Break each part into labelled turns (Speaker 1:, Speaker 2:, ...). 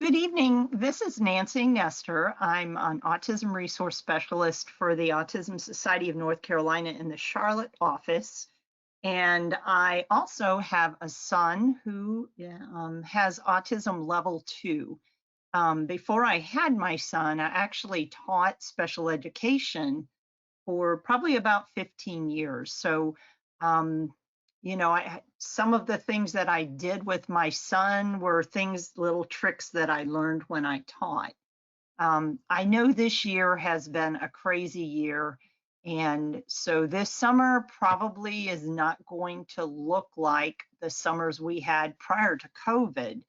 Speaker 1: Good evening. This is Nancy Nestor. I'm an autism resource specialist for the Autism Society of North Carolina in the Charlotte office. And I also have a son who has autism level 2. Before I had my son, I actually taught special education for probably about 15 years. So, um, some of the things that I did with my son were little tricks that I learned when I taught. I know this year has been a crazy year. And so this summer probably is not going to look like the summers we had prior to COVID.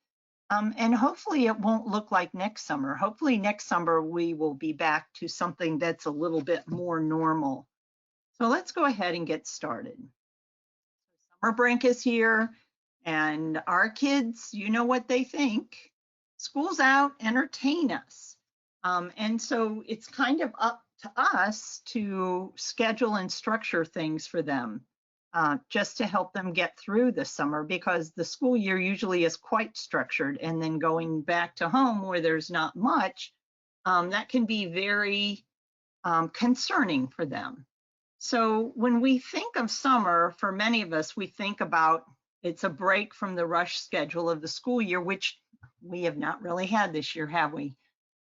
Speaker 1: And hopefully it won't look like next summer. Hopefully next summer we will be back to something that's a little bit more normal. So let's go ahead and get started. Summer break is here, and our kids, you know what they think. School's out, entertain us. And so it's kind of up to us to schedule and structure things for them, just to help them get through the summer, because the school year usually is quite structured, and then going back to home where there's not much, that can be very concerning for them. So when we think of summer, for many of us, we think about it's a break from the rush schedule of the school year, which we have not really had this year, have we?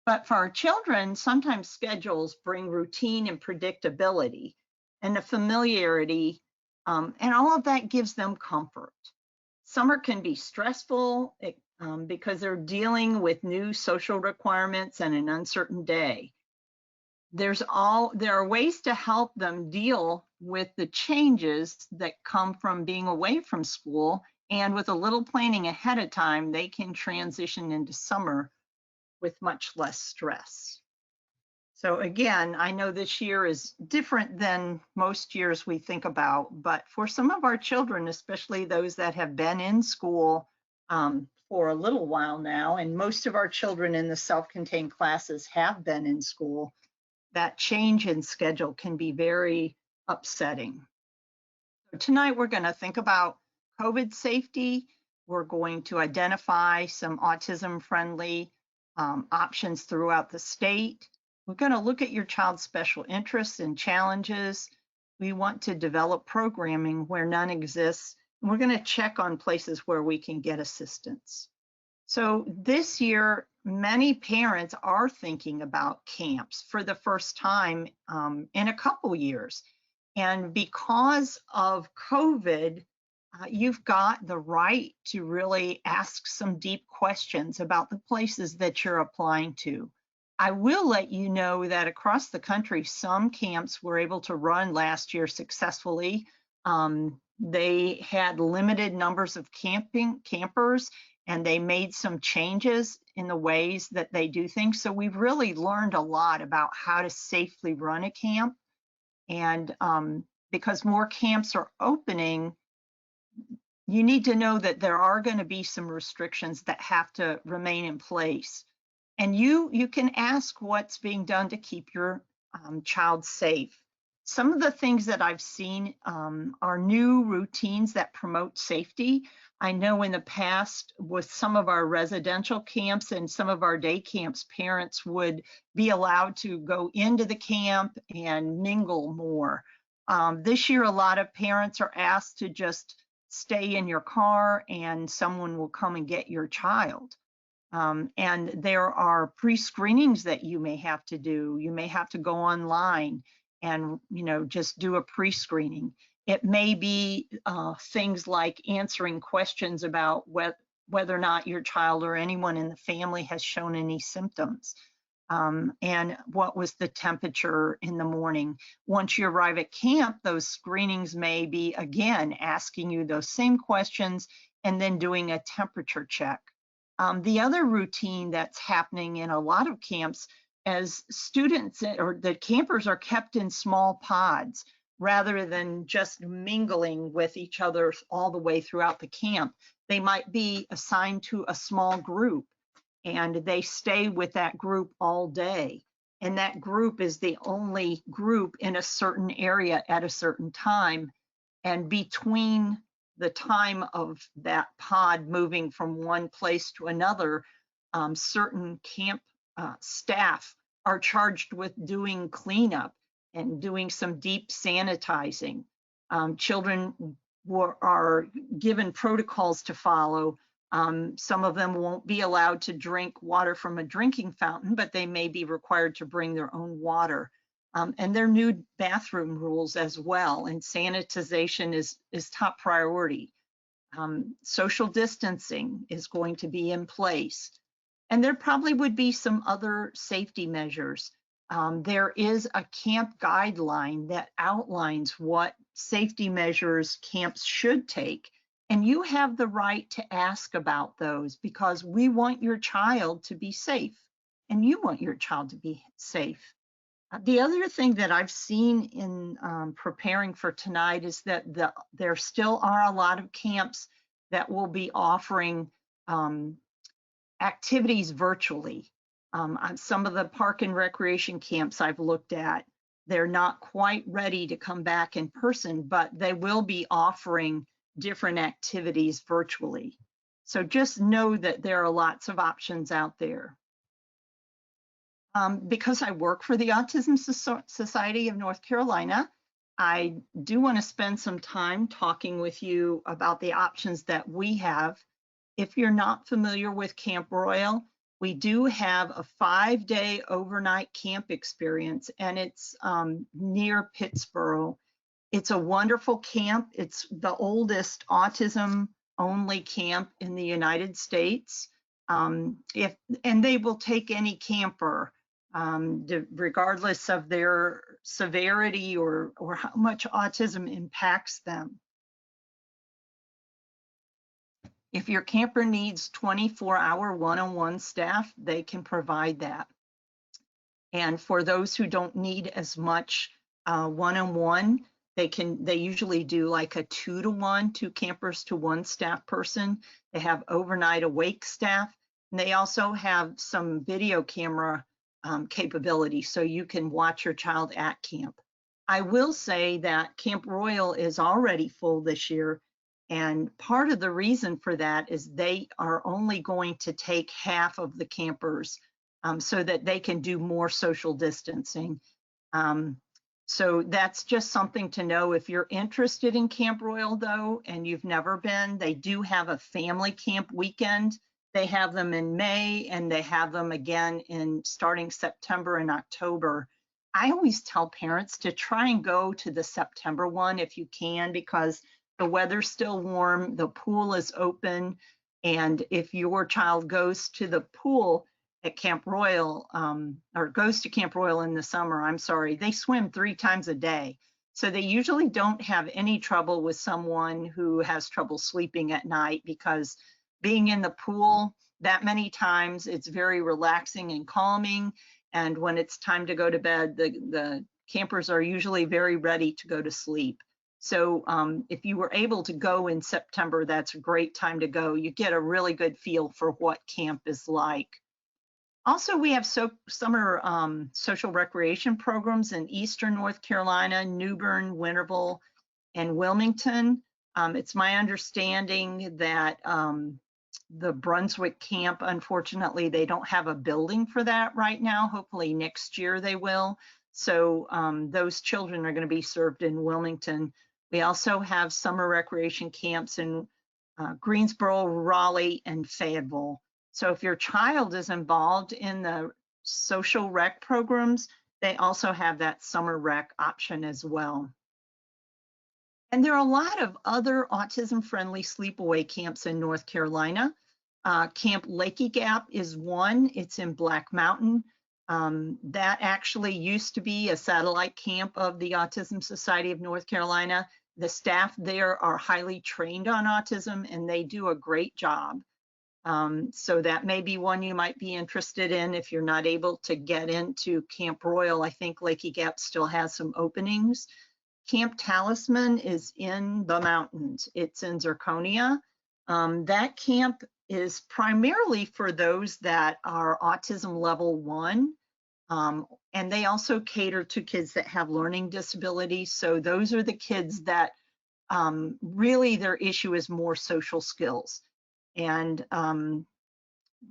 Speaker 1: But for our children, sometimes schedules bring routine and predictability and a familiarity, and all of that gives them comfort. Summer can be stressful because they're dealing with new social requirements and an uncertain day. There are ways to help them deal with the changes that come from being away from school, and with a little planning ahead of time, they can transition into summer with much less stress. So again, I know this year is different than most years we think about, but for some of our children, especially those that have been in school for a little while now, and most of our children in the self-contained classes have been in school, that change in schedule can be very upsetting. So tonight we're going to think about COVID safety. We're going to identify some autism-friendly options throughout the state. We're going to look at your child's special interests and challenges. We want to develop programming where none exists. And we're going to check on places where we can get assistance. So this year, many parents are thinking about camps for the first time in a couple years. And because of COVID, you've got the right to really ask some deep questions about the places that you're applying to. I will let you know that across the country, some camps were able to run last year successfully. They had limited numbers of campers, and they made some changes in the ways that they do things. So we've really learned a lot about how to safely run a camp. And because more camps are opening, you need to know that there are going to be some restrictions that have to remain in place. And you can ask what's being done to keep your child safe. Some of the things that I've seen are new routines that promote safety. I know in the past with some of our residential camps and some of our day camps, parents would be allowed to go into the camp and mingle more. This year, a lot of parents are asked to just stay in your car and someone will come and get your child. And there are pre-screenings that you may have to do. You may have to go online and just do a pre-screening. It may be things like answering questions about whether or not your child or anyone in the family has shown any symptoms, and what was the temperature in the morning. Once you arrive at camp, those screenings may be, again, asking you those same questions and then doing a temperature check. The other routine that's happening in a lot of camps, as students or the campers are kept in small pods rather than just mingling with each other all the way throughout the camp. They might be assigned to a small group and they stay with that group all day. And that group is the only group in a certain area at a certain time. And between the time of that pod moving from one place to another, certain camp staff are charged with doing cleanup and doing some deep sanitizing. Children are given protocols to follow. Some of them won't be allowed to drink water from a drinking fountain, but they may be required to bring their own water. And there are new bathroom rules as well, and sanitization is top priority. Social distancing is going to be in place. And there probably would be some other safety measures. There is a camp guideline that outlines what safety measures camps should take. And you have the right to ask about those because we want your child to be safe and you want your child to be safe. The other thing that I've seen in preparing for tonight is that there still are a lot of camps that will be offering activities virtually. On some of the park and recreation camps I've looked at, they're not quite ready to come back in person, but they will be offering different activities virtually. So just know that there are lots of options out there. Because I work for the Autism Society of North Carolina, I do want to spend some time talking with you about the options that we have. If you're not familiar with Camp Royal, we do have a 5-day overnight camp experience, and it's near Pittsburgh. It's a wonderful camp. It's the oldest autism-only camp in the United States. And they will take any camper, regardless of their severity or how much autism impacts them. If your camper needs 24-hour one-on-one staff, they can provide that. And for those who don't need as much one-on-one, they usually do like a 2-to-1, 2 campers to 1 staff person. They have overnight awake staff, and they also have some video camera capability, so you can watch your child at camp. I will say that Camp Royal is already full this year, and part of the reason for that is they are only going to take half of the campers so that they can do more social distancing. So that's just something to know. If you're interested in Camp Royal, though, and you've never been, they do have a family camp weekend. They have them in May, and they have them again in starting September and October. I always tell parents to try and go to the September one if you can, because the weather's still warm, the pool is open, and if your child goes to the pool at Camp Royal, or goes to Camp Royal in the summer, I'm sorry, they swim 3 times a day. So they usually don't have any trouble with someone who has trouble sleeping at night, because being in the pool that many times, it's very relaxing and calming. And when it's time to go to bed, the campers are usually very ready to go to sleep. So if you were able to go in September, that's a great time to go. You get a really good feel for what camp is like. Also, we have summer social recreation programs in Eastern North Carolina, New Bern, Winterville, and Wilmington. It's my understanding that the Brunswick camp, unfortunately, they don't have a building for that right now. Hopefully next year they will. So those children are going to be served in Wilmington. We also have summer recreation camps in Greensboro, Raleigh, and Fayetteville. So if your child is involved in the social rec programs, they also have that summer rec option as well. And there are a lot of other autism-friendly sleepaway camps in North Carolina. Camp Lakey Gap is one. It's in Black Mountain. That actually used to be a satellite camp of the Autism Society of North Carolina. The staff there are highly trained on autism, and they do a great job. So that may be one you might be interested in if you're not able to get into Camp Royal. I think Lakey Gap still has some openings. Camp Talisman is in the mountains. It's in Zirconia. That camp is primarily for those that are autism level 1. And they also cater to kids that have learning disabilities. So those are the kids that really their issue is more social skills. And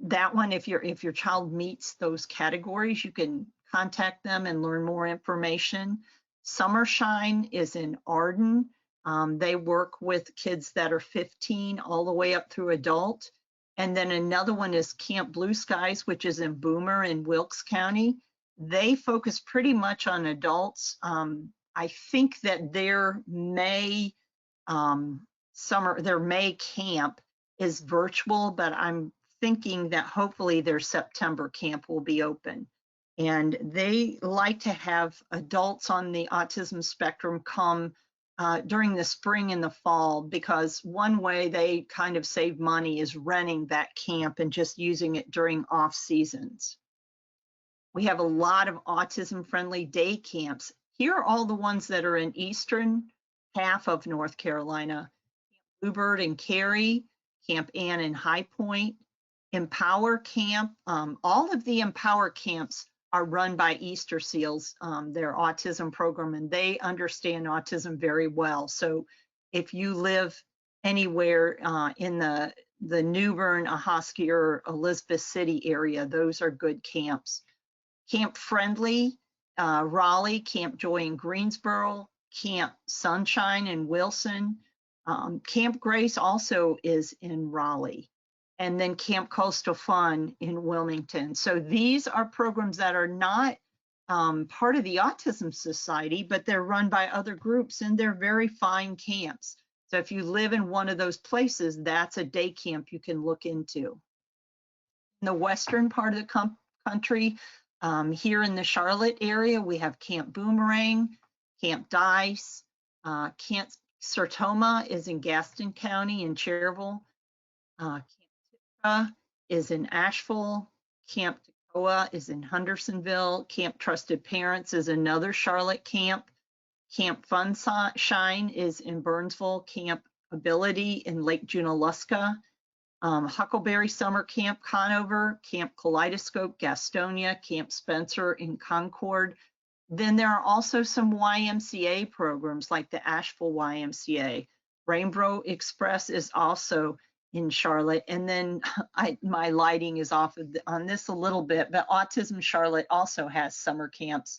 Speaker 1: that one, if your child meets those categories, you can contact them and learn more information. Summer Shine is in Arden. They work with kids that are 15 all the way up through adult. And then another one is Camp Blue Skies, which is in Boomer in Wilkes County. They focus pretty much on adults. I think that their May camp is virtual, but I'm thinking that hopefully their September camp will be open. And they like to have adults on the autism spectrum come during the spring and the fall, because one way they kind of save money is renting that camp and just using it during off seasons. We have a lot of autism-friendly day camps. Here are all the ones that are in eastern half of North Carolina. Bluebird and Cary, Camp Ann and High Point, Empower Camp. All of the Empower camps are run by Easter Seals, their autism program, and they understand autism very well. So if you live anywhere in the New Bern, Ahoskie, or Elizabeth City area, those are good camps. Camp Friendly, Raleigh, Camp Joy in Greensboro, Camp Sunshine in Wilson. Camp Grace also is in Raleigh, and then Camp Coastal Fun in Wilmington. So these are programs that are not part of the Autism Society, but they're run by other groups, and they're very fine camps. So if you live in one of those places, that's a day camp you can look into. In the western part of the country, here in the Charlotte area, we have Camp Boomerang, Camp Dice, Camp Sertoma is in Gaston County in Cherville. Camp Tika is in Asheville. Camp Toccoa is in Hendersonville. Camp Trusted Parents is another Charlotte camp. Camp Shine is in Burnsville. Camp Ability in Lake Junaluska. Huckleberry Summer Camp Conover, Camp Kaleidoscope Gastonia, Camp Spencer in Concord. Then there are also some YMCA programs like the Asheville YMCA. Rainbow Express is also in Charlotte. And then my lighting is off on this a little bit, but Autism Charlotte also has summer camps.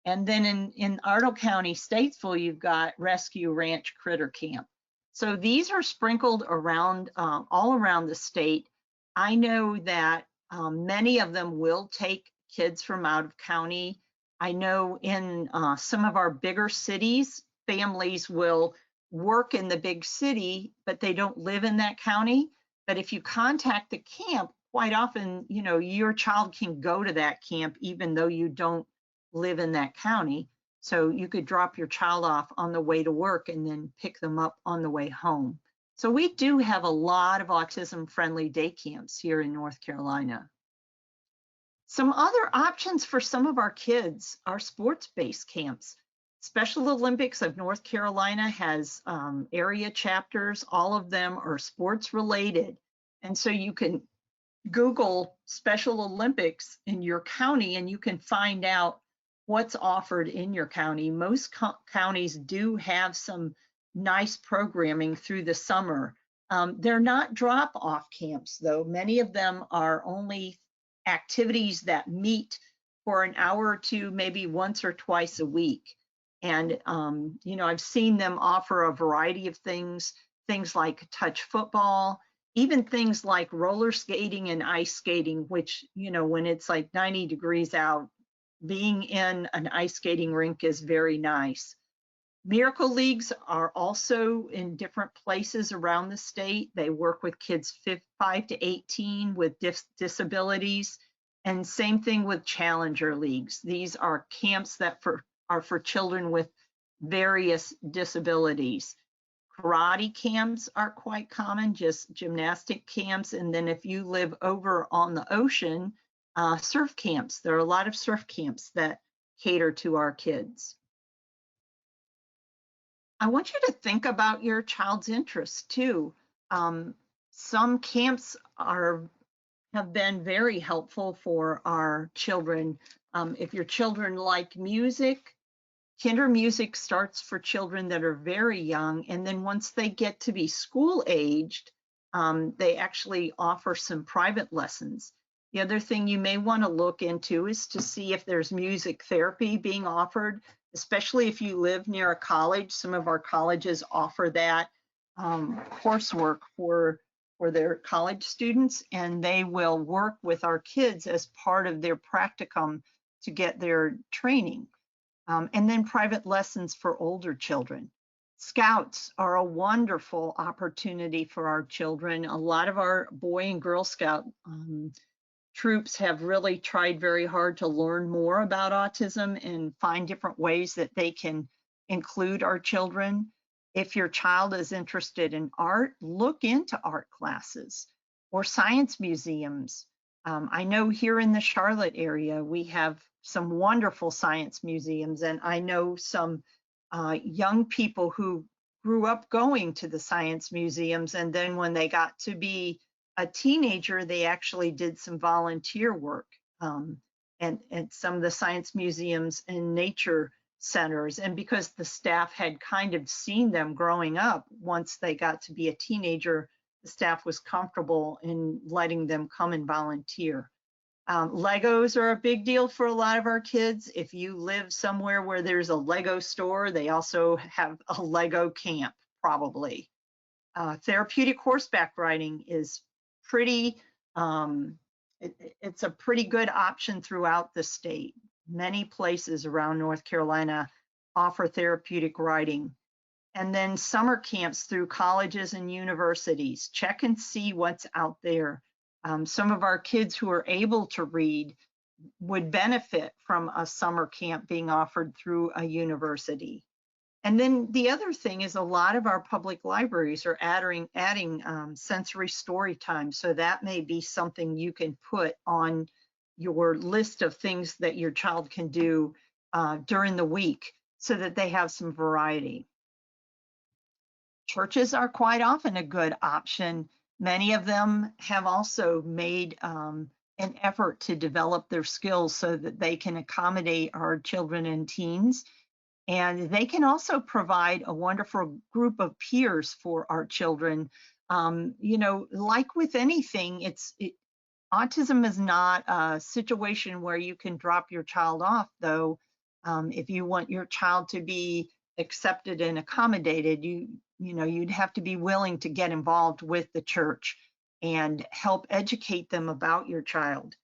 Speaker 1: And then in Ardell County, Statesville, you've got Rescue Ranch Critter Camp. So these are sprinkled around, all around the state. I know that many of them will take kids from out of county. I know in some of our bigger cities, families will work in the big city, but they don't live in that county. But if you contact the camp, quite often, you know, your child can go to that camp even though you don't live in that county. So you could drop your child off on the way to work and then pick them up on the way home. So we do have a lot of autism-friendly day camps here in North Carolina. Some other options for some of our kids are sports-based camps. Special Olympics of North Carolina has area chapters. All of them are sports-related. And so you can Google Special Olympics in your county and you can find out what's offered in your county. Most counties do have some nice programming through the summer. They're not drop-off camps, though. Many of them are only activities that meet for an hour or two, maybe once or twice a week. And, you know, I've seen them offer a variety of things like touch football, even things like roller skating and ice skating, which, you know, when it's like 90 degrees out, being in an ice skating rink is very nice. Miracle Leagues are also in different places around the state. They work with kids 5 to 18 with disabilities, and same thing with Challenger Leagues. These are camps that are for children with various disabilities. Karate camps are quite common, just gymnastic camps. And then if you live over on the ocean, surf camps. There are a lot of surf camps that cater to our kids. I want you to think about your child's interests too. Some camps have been very helpful for our children. If your children like music, Kinder Music starts for children that are very young, and then once they get to be school aged, They actually offer some private lessons. The other thing you may want to look into is to see if there's music therapy being offered, especially if you live near a college. Some of our colleges offer that coursework for their college students, and they will work with our kids as part of their practicum to get their training. And then private lessons for older children. Scouts are a wonderful opportunity for our children. A lot of our Boy and Girl Scout troops have really tried very hard to learn more about autism and find different ways that they can include our children. If your child is interested in art, look into art classes or science museums. I know here in the Charlotte area, we have some wonderful science museums, and I know some young people who grew up going to the science museums, and then when they got to be a teenager, they actually did some volunteer work and some of the science museums and nature centers. And because the staff had kind of seen them growing up, once they got to be a teenager, the staff was comfortable in letting them come and volunteer. Legos are a big deal for a lot of our kids. If you live somewhere where there's a Lego store, they also have a Lego camp, probably. Therapeutic horseback riding is pretty, it's a pretty good option throughout the state. Many places around North Carolina offer therapeutic riding. And then summer camps through colleges and universities. Check and see what's out there. Some of our kids who are able to read would benefit from a summer camp being offered through a university. And then the other thing is a lot of our public libraries are adding sensory story time. So that may be something you can put on your list of things that your child can do during the week so that they have some variety. Churches are quite often a good option. Many of them have also made an effort to develop their skills so that they can accommodate our children and teens. And they can also provide a wonderful group of peers for our children. You know, like with anything, autism is not a situation where you can drop your child off, though. If you want your child to be accepted and accommodated, you'd have to be willing to get involved with the church and help educate them about your child.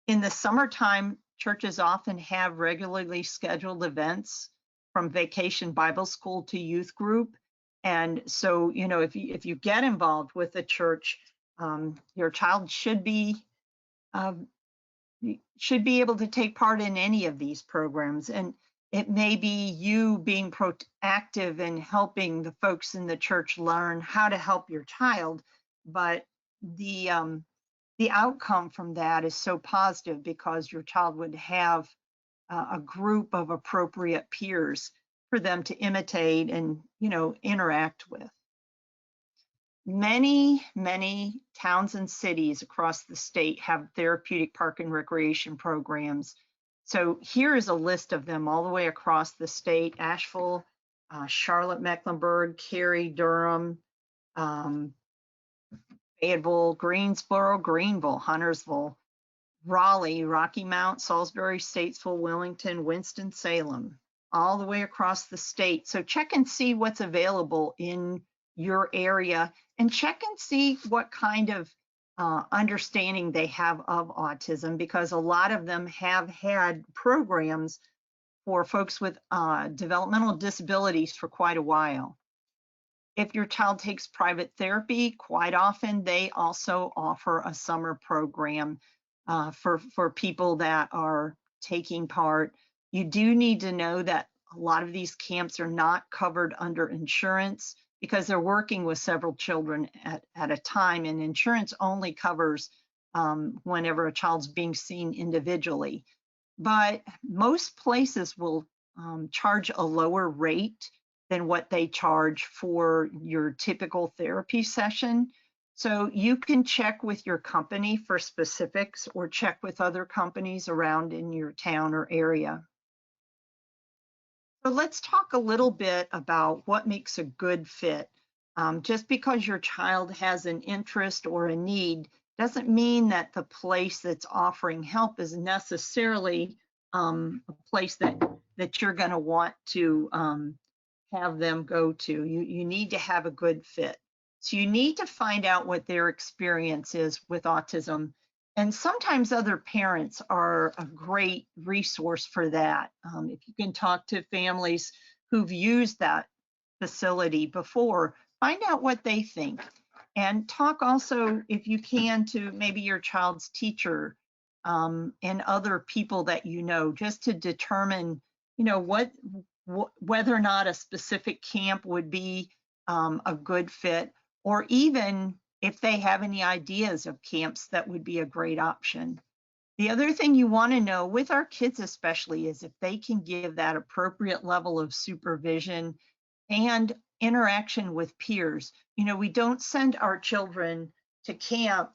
Speaker 1: In the summertime, churches often have regularly scheduled events from vacation Bible school to youth group. And so, if you get involved with the church, your child should be able to take part in any of these programs. And it may be you being proactive in helping the folks in the church learn how to help your child, but the outcome from that is so positive because your child would have a group of appropriate peers for them to imitate and interact with. Many towns and cities across the state have therapeutic park and recreation programs. So here is a list of them all the way across the state: Asheville, Charlotte, Mecklenburg, Cary, Durham, Fayetteville, Greensboro, Greenville, Huntersville, Raleigh, Rocky Mount, Salisbury, Statesville, Wilmington, Winston-Salem, all the way across the state. So check and see what's available in your area, and check and see what kind of understanding they have of autism, because a lot of them have had programs for folks with developmental disabilities for quite a while. If your child takes private therapy, quite often they also offer a summer program for people that are taking part. You do need to know that a lot of these camps are not covered under insurance because they're working with several children at a time, and insurance only covers whenever a child's being seen individually. But most places will charge a lower rate than what they charge for your typical therapy session. So you can check with your company for specifics or check with other companies around in your town or area. So let's talk a little bit about what makes a good fit. Just because your child has an interest or a need doesn't mean that the place that's offering help is necessarily a place that you're going to want to have them go to. You need to have a good fit. So you need to find out what their experience is with autism. And sometimes other parents are a great resource for that. If you can talk to families who've used that facility before, find out what they think. And talk also, if you can, to maybe your child's teacher and other people that you know, just to determine, whether or not a specific camp would be a good fit, or even if they have any ideas of camps that would be a great option. The other thing you want to know with our kids, especially, is if they can give that appropriate level of supervision and interaction with peers. We don't send our children to camp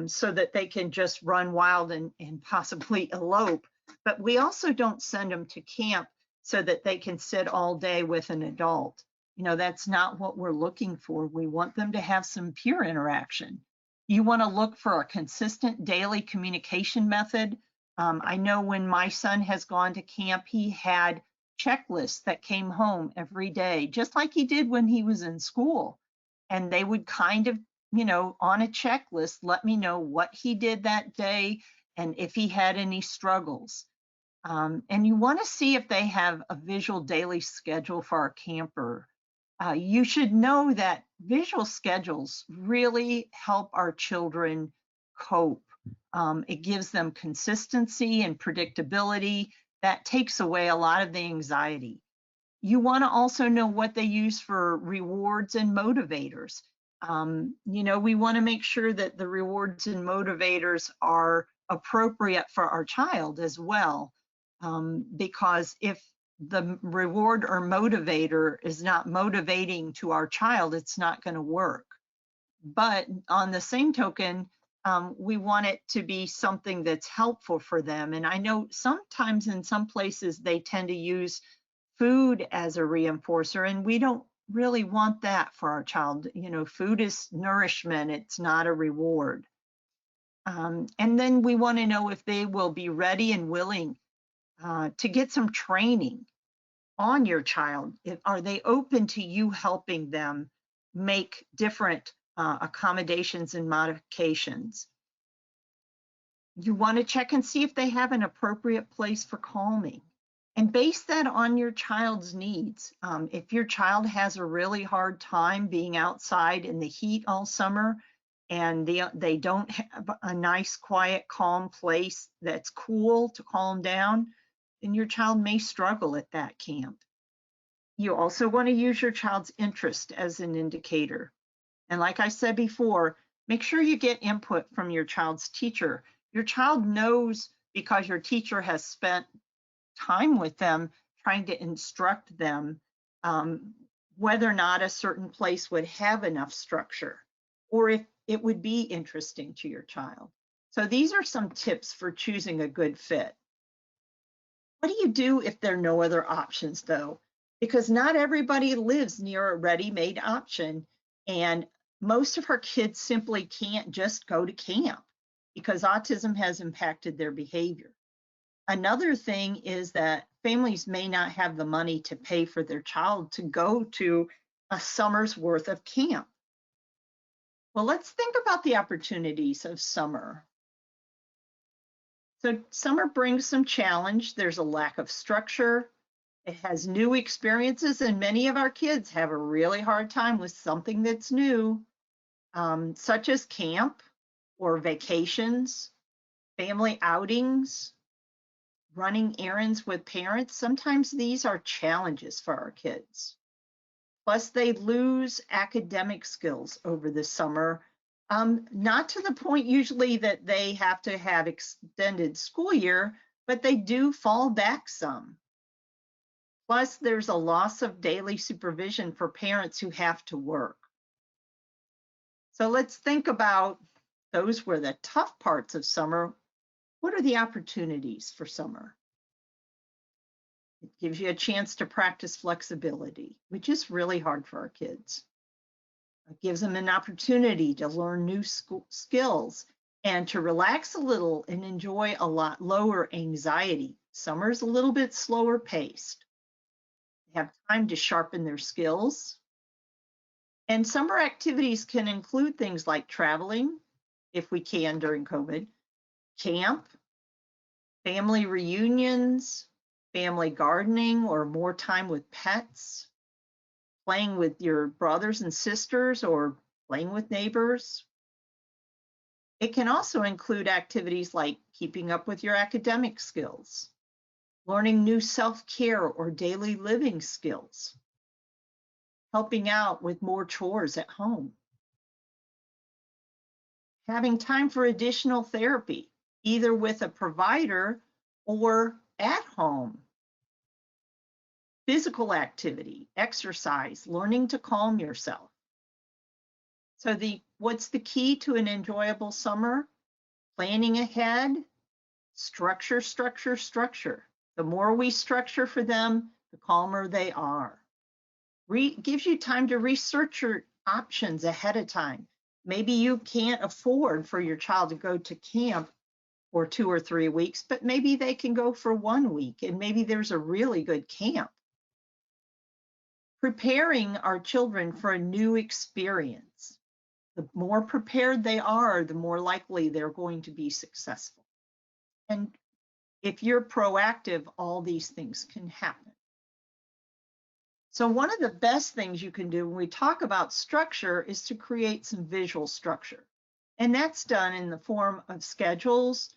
Speaker 1: so that they can just run wild and possibly elope, but we also don't send them to camp so that they can sit all day with an adult. That's not what we're looking for. We want them to have some peer interaction. You want to look for a consistent daily communication method. I know when my son has gone to camp, he had checklists that came home every day, just like he did when he was in school. And they would kind of, on a checklist, let me know what he did that day and if he had any struggles. And you want to see if they have a visual daily schedule for our camper. You should know that visual schedules really help our children cope. It gives them consistency and predictability. That takes away a lot of the anxiety. You want to also know what they use for rewards and motivators. We want to make sure that the rewards and motivators are appropriate for our child as well. Because if the reward or motivator is not motivating to our child, it's not going to work. But on the same token, we want it to be something that's helpful for them. And I know sometimes in some places they tend to use food as a reinforcer, and we don't really want that for our child. Food is nourishment, it's not a reward. And then we want to know if they will be ready and willing to get some training on your child. Are they open to you helping them make different accommodations and modifications? You want to check and see if they have an appropriate place for calming, and base that on your child's needs. If your child has a really hard time being outside in the heat all summer and they don't have a nice, quiet, calm place that's cool to calm down, then your child may struggle at that camp. You also want to use your child's interest as an indicator. And like I said before, make sure you get input from your child's teacher. Your child knows because your teacher has spent time with them trying to instruct them whether or not a certain place would have enough structure or if it would be interesting to your child. So these are some tips for choosing a good fit. What do you do if there are no other options, though? Because not everybody lives near a ready-made option, and most of our kids simply can't just go to camp because autism has impacted their behavior. Another thing is that families may not have the money to pay for their child to go to a summer's worth of camp. Well, let's think about the opportunities of summer. So summer brings some challenge. There's a lack of structure. It has new experiences, and many of our kids have a really hard time with something that's new, such as camp or vacations, family outings, running errands with parents. Sometimes these are challenges for our kids. Plus, they lose academic skills over the summer, not to the point usually that they have to have extended school year, but they do fall back some. Plus, there's a loss of daily supervision for parents who have to work. So let's think about those were the tough parts of summer. What are the opportunities for summer? It gives you a chance to practice flexibility, which is really hard for our kids. It gives them an opportunity to learn new skills and to relax a little and enjoy a lot lower anxiety. Summer's a little bit slower paced. They have time to sharpen their skills. And summer activities can include things like traveling, if we can during COVID, camp, family reunions, family gardening or more time with pets, playing with your brothers and sisters or playing with neighbors. It can also include activities like keeping up with your academic skills, learning new self-care or daily living skills, helping out with more chores at home, having time for additional therapy, either with a provider or at home, physical activity, exercise, learning to calm yourself. So what's the key to an enjoyable summer? Planning ahead, structure, structure, structure. The more we structure for them, the calmer they are. Gives you time to research your options ahead of time. Maybe you can't afford for your child to go to camp for 2 or 3 weeks, but maybe they can go for 1 week, and maybe there's a really good camp. Preparing our children for a new experience. The more prepared they are, the more likely they're going to be successful. And if you're proactive, all these things can happen. So one of the best things you can do when we talk about structure is to create some visual structure. And that's done in the form of schedules,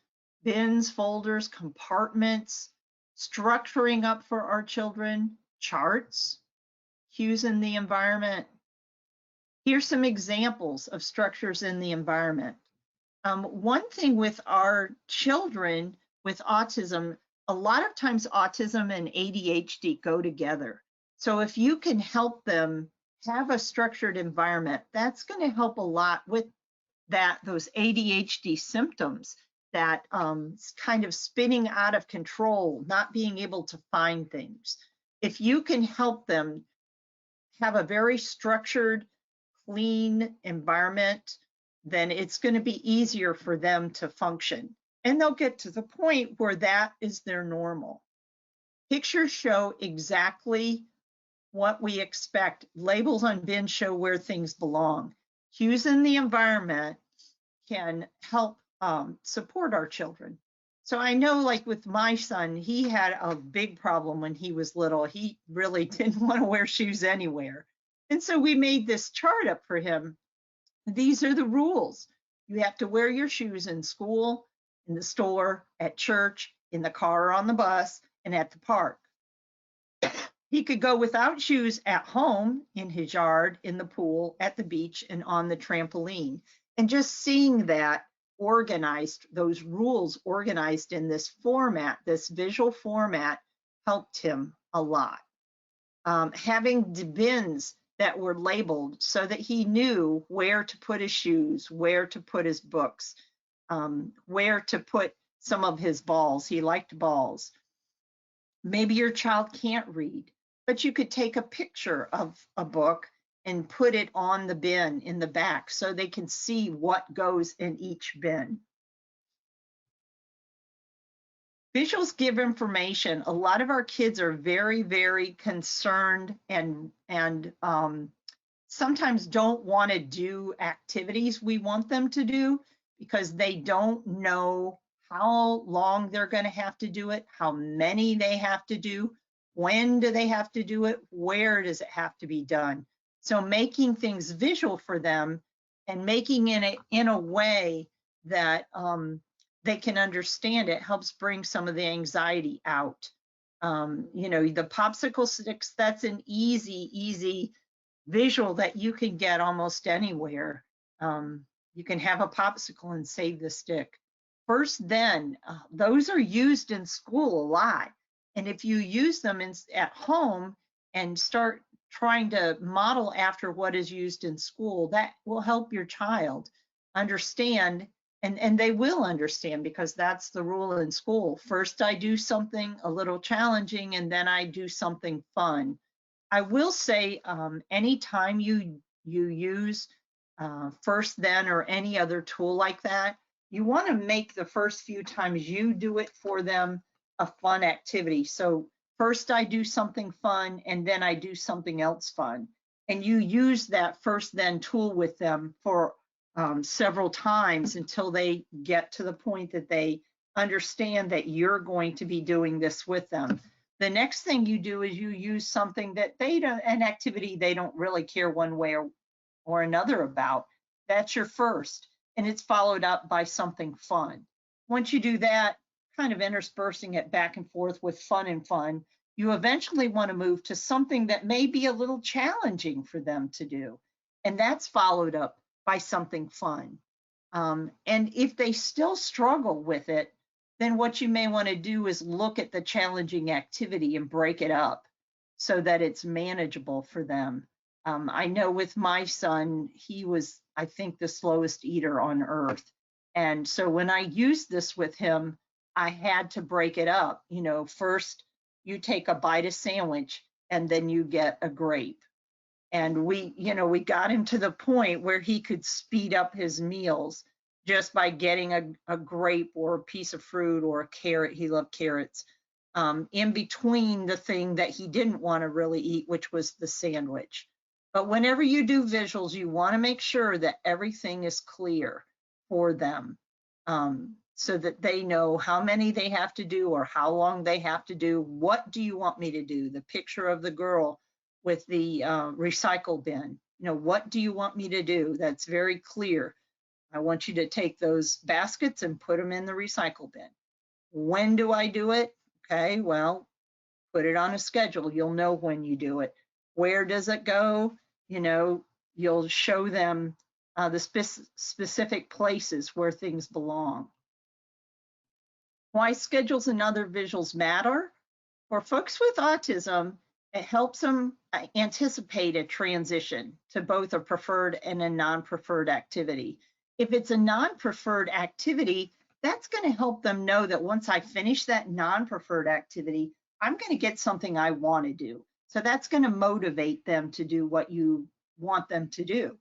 Speaker 1: bins, folders, compartments, structuring up for our children, charts, cues in the environment. Here's some examples of structures in the environment. One thing with our children with autism, a lot of times autism and ADHD go together. So if you can help them have a structured environment, that's going to help a lot with those ADHD symptoms, that kind of spinning out of control, not being able to find things. If you can help them have a very structured, clean environment, then it's going to be easier for them to function. And they'll get to the point where that is their normal. Pictures show exactly what we expect. Labels on bins show where things belong. Cues in the environment can help support our children. So I know, like with my son, he had a big problem when he was little. He really didn't want to wear shoes anywhere. And so we made this chart up for him. These are the rules. You have to wear your shoes in school, in the store, at church, in the car or on the bus, and at the park. He could go without shoes at home, in his yard, in the pool, at the beach, and on the trampoline. And just seeing that organized, those rules organized in this format, this visual format, helped him a lot. Having the bins that were labeled so that he knew where to put his shoes, where to put his books, where to put some of his balls. He liked balls. Maybe your child can't read, but you could take a picture of a book and put it on the bin in the back so they can see what goes in each bin. Visuals give information. A lot of our kids are very, very concerned and sometimes don't want to do activities we want them to do because they don't know how long they're going to have to do it, how many they have to do, when do they have to do it, where does it have to be done. So making things visual for them and making it in a way that they can understand it helps bring some of the anxiety out. You know, the popsicle sticks, that's an easy visual that you can get almost anywhere. You can have a popsicle and save the stick. First, then, those are used in school a lot. And if you use them at home and start trying to model after what is used in school, that will help your child understand, and they will understand because that's the rule in school. First, I do something a little challenging, and then I do something fun. I will say, anytime you you use, First Then or any other tool like that, you want to make the first few times you do it for them a fun activity. So first I do something fun and then I do something else fun. And you use that First Then tool with them for several times until they get to the point that they understand that you're going to be doing this with them. The next thing you do is you use something that they don't, an activity they don't really care one way or another about. That's your first, and it's followed up by something fun. Once you do that, kind of interspersing it back and forth with fun and fun, you eventually want to move to something that may be a little challenging for them to do, and that's followed up by something fun. And if they still struggle with it, then what you may want to do is look at the challenging activity and break it up so that it's manageable for them. I know with my son, he was, I think, the slowest eater on earth. And so when I used this with him, I had to break it up. You know, first you take a bite of sandwich and then you get a grape. And we got him to the point where he could speed up his meals just by getting a grape or a piece of fruit or a carrot. He loved carrots, in between the thing that he didn't want to really eat, which was the sandwich. But whenever you do visuals, you want to make sure that everything is clear for them, so that they know how many they have to do or how long they have to do. What do you want me to do? The picture of the girl with the recycle bin. You know, what do you want me to do? That's very clear. I want you to take those baskets and put them in the recycle bin. When do I do it? Okay, well, put it on a schedule. You'll know when you do it. Where does it go? You know, you'll show them the specific places where things belong. Why schedules and other visuals matter? For folks with autism, it helps them anticipate a transition to both a preferred and a non-preferred activity. If it's a non-preferred activity, that's going to help them know that once I finish that non-preferred activity, I'm going to get something I want to do. So that's going to motivate them to do what you want them to do.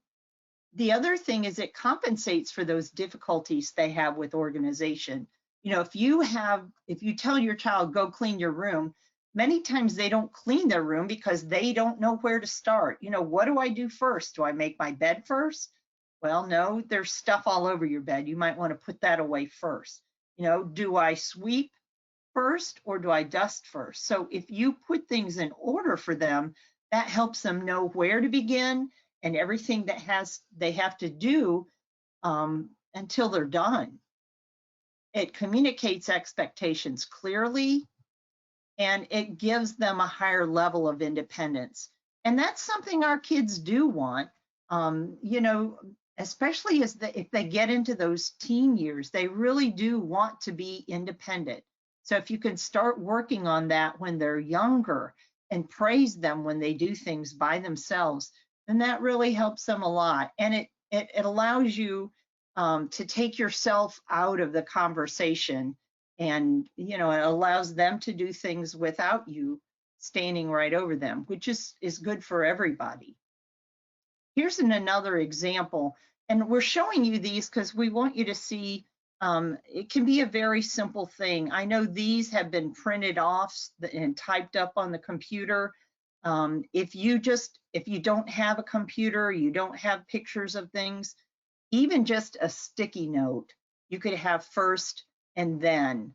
Speaker 1: The other thing is it compensates for those difficulties they have with organization. You know, if you tell your child, go clean your room, many times they don't clean their room because they don't know where to start. You know, what do I do first? Do I make my bed first? Well, no, there's stuff all over your bed. You might want to put that away first. You know, do I sweep first or do I dust first? So if you put things in order for them, that helps them know where to begin and everything that they have to do until they're done. It communicates expectations clearly, and it gives them a higher level of independence. And that's something our kids do want, you know, especially if they get into those teen years, they really do want to be independent. So if you can start working on that when they're younger and praise them when they do things by themselves, then that really helps them a lot. And it allows you to take yourself out of the conversation, and you know, it allows them to do things without you standing right over them, which is good for everybody. Here's another example, and we're showing you these because we want you to see it can be a very simple thing. I know these have been printed off and typed up on the computer. If you don't have a computer, you don't have pictures of things, even just a sticky note, you could have first and then.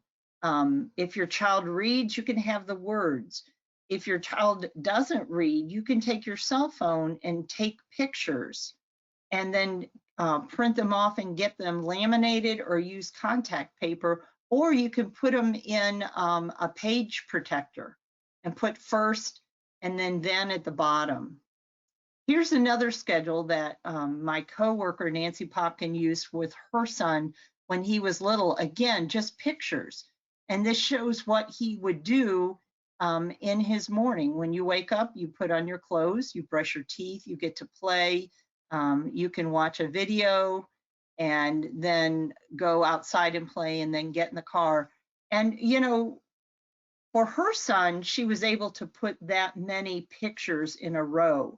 Speaker 1: If your child reads, you can have the words. If your child doesn't read, you can take your cell phone and take pictures and then print them off and get them laminated or use contact paper, or you can put them in a page protector and put first and then at the bottom. Here's another schedule that my coworker Nancy Popkin used with her son when he was little. Again, just pictures. And this shows what he would do in his morning. When you wake up, you put on your clothes, you brush your teeth, you get to play, you can watch a video and then go outside and play and then get in the car. And, you know, for her son, she was able to put that many pictures in a row.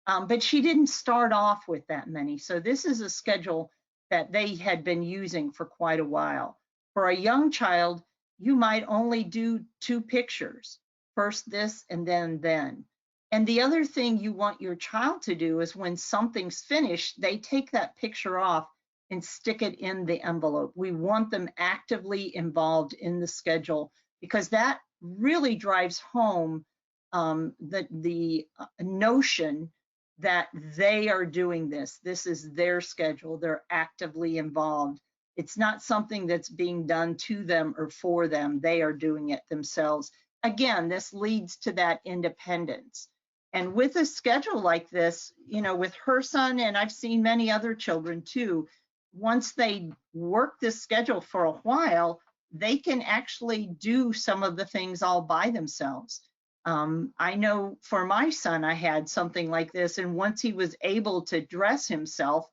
Speaker 1: But she didn't start off with that many. So this is a schedule that they had been using for quite a while. For a young child, you might only do 2 pictures, first this and then. And the other thing you want your child to do is when something's finished, they take that picture off and stick it in the envelope. We want them actively involved in the schedule because that really drives home the notion that they are doing this. This is their schedule. They're actively involved. It's not something that's being done to them or for them. They are doing it themselves. Again, this leads to that independence. And with a schedule like this, you know, with her son, and I've seen many other children too, once they work this schedule for a while, they can actually do some of the things all by themselves. I know for my son, I had something like this, and once he was able to dress himself,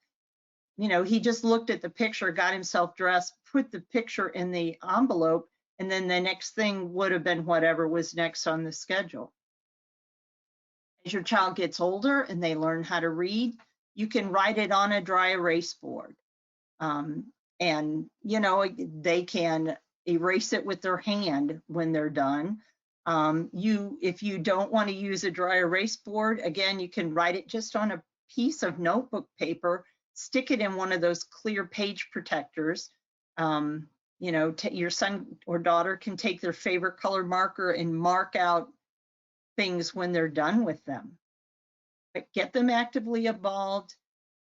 Speaker 1: you know, he just looked at the picture, got himself dressed, put the picture in the envelope, and then the next thing would have been whatever was next on the schedule. As your child gets older and they learn how to read, you can write it on a dry erase board. And, you know, they can erase it with their hand when they're done. If you don't want to use a dry erase board, again, you can write it just on a piece of notebook paper, stick it in one of those clear page protectors. You know, your son or daughter can take their favorite color marker and mark out things when they're done with them. But get them actively involved.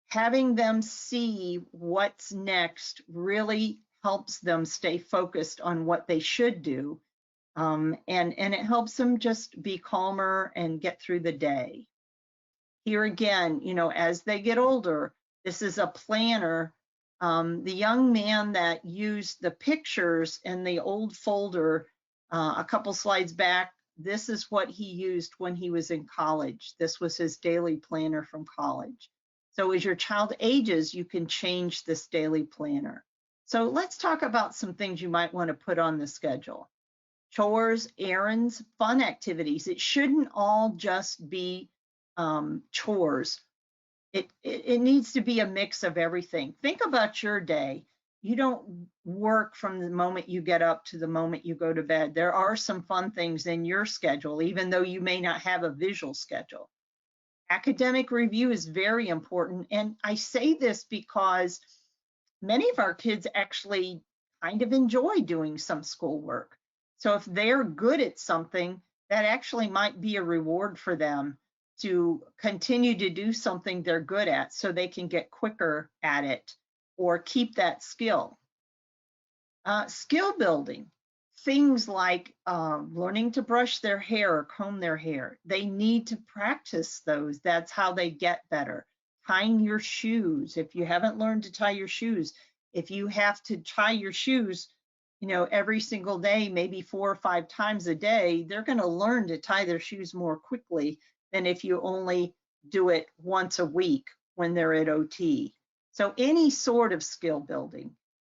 Speaker 1: Having them see what's next really helps them stay focused on what they should do. And it helps them just be calmer and get through the day. Here again, you know, as they get older, this is a planner. The young man that used the pictures in the old folder a couple slides back, this is what he used when he was in college. This was his daily planner from college. So as your child ages, you can change this daily planner. So let's talk about some things you might want to put on the schedule. Chores, errands, fun activities. It shouldn't all just be chores. It needs to be a mix of everything. Think about your day. You don't work from the moment you get up to the moment you go to bed. There are some fun things in your schedule, even though you may not have a visual schedule. Academic review is very important. And I say this because many of our kids actually kind of enjoy doing some schoolwork. So if they're good at something, that actually might be a reward for them to continue to do something they're good at so they can get quicker at it or keep that skill. Skill building, things like learning to brush their hair or comb their hair. They need to practice those. That's how they get better. Tying your shoes. If you haven't learned to tie your shoes, if you have to tie your shoes, you know, every single day, maybe 4 or 5 times a day, they're going to learn to tie their shoes more quickly than if you only do it once a week when they're at OT. So any sort of skill building.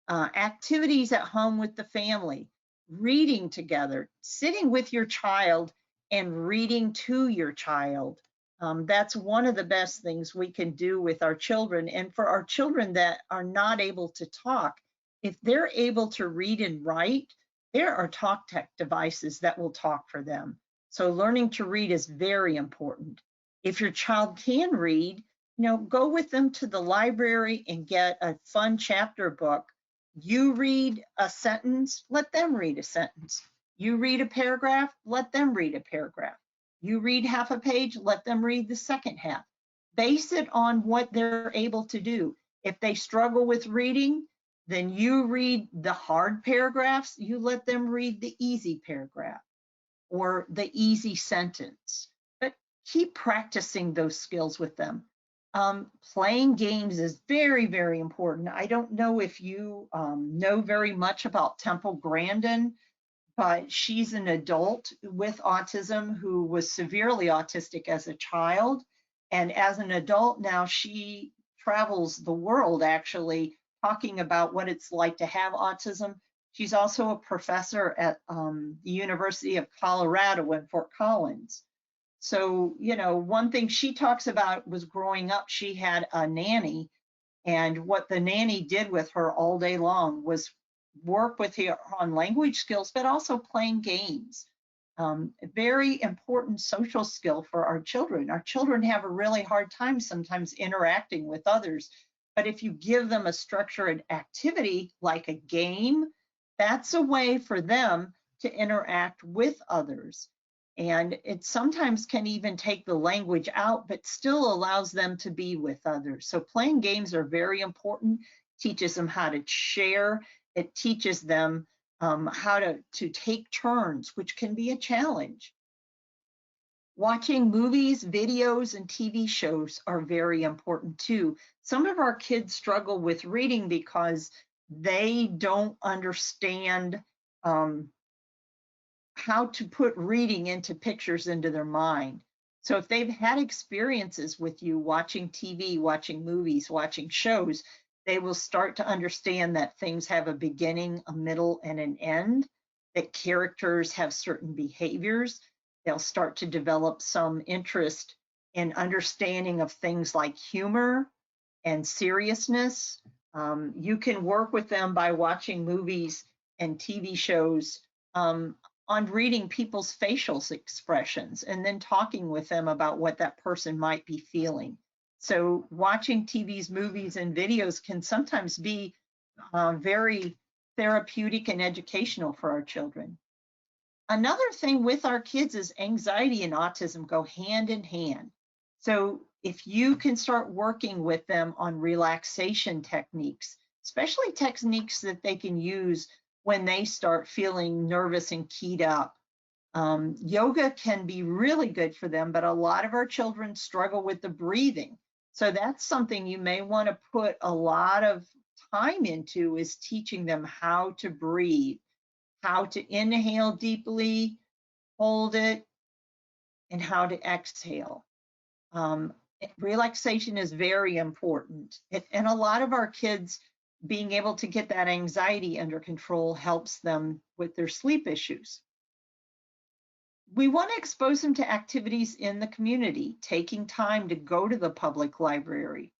Speaker 1: Activities at home with the family, reading together, sitting with your child and reading to your child. That's one of the best things we can do with our children. And for our children that are not able to talk, if they're able to read and write, there are talk tech devices that will talk for them. So learning to read is very important. If your child can read, you know, go with them to the library and get a fun chapter book. You read a sentence, let them read a sentence. You read a paragraph, let them read a paragraph. You read half a page, let them read the second half. Base it on what they're able to do. If they struggle with reading, then you read the hard paragraphs, you let them read the easy paragraph or the easy sentence. But keep practicing those skills with them. Playing games is very, very important. I don't know if you know very much about Temple Grandin, but she's an adult with autism who was severely autistic as a child. And as an adult now, she travels the world actually talking about what it's like to have autism. She's also a professor at the University of Colorado in Fort Collins. So, one thing she talks about was growing up, she had a nanny, and what the nanny did with her all day long was work with her on language skills, but also playing games. A very important social skill for our children. Our children have a really hard time sometimes interacting with others, but if you give them a structured activity like a game, that's a way for them to interact with others. And it sometimes can even take the language out, but still allows them to be with others. So playing games are very important, teaches them how to share. It teaches them how to take turns, which can be a challenge. Watching movies, videos, and TV shows are very important too. Some of our kids struggle with reading because they don't understand um, how to put reading into pictures into their mind. So if they've had experiences with you watching TV, watching movies, watching shows, they will start to understand that things have a beginning, a middle, and an end, that characters have certain behaviors. They'll start to develop some interest in understanding of things like humor and seriousness. You can work with them by watching movies and TV shows um, on reading people's facial expressions and then talking with them about what that person might be feeling. So watching TVs, movies, and videos can sometimes be very therapeutic and educational for our children. Another thing with our kids is anxiety and autism go hand in hand. So if you can start working with them on relaxation techniques, especially techniques that they can use when they start feeling nervous and keyed up. Yoga can be really good for them, but a lot of our children struggle with the breathing. So that's something you may want to put a lot of time into, is teaching them how to breathe, how to inhale deeply, hold it, and how to exhale. Um, Relaxation is very important. And a lot of our kids being able to get that anxiety under control helps them with their sleep issues. We want to expose them to activities in the community, taking time to go to the public library,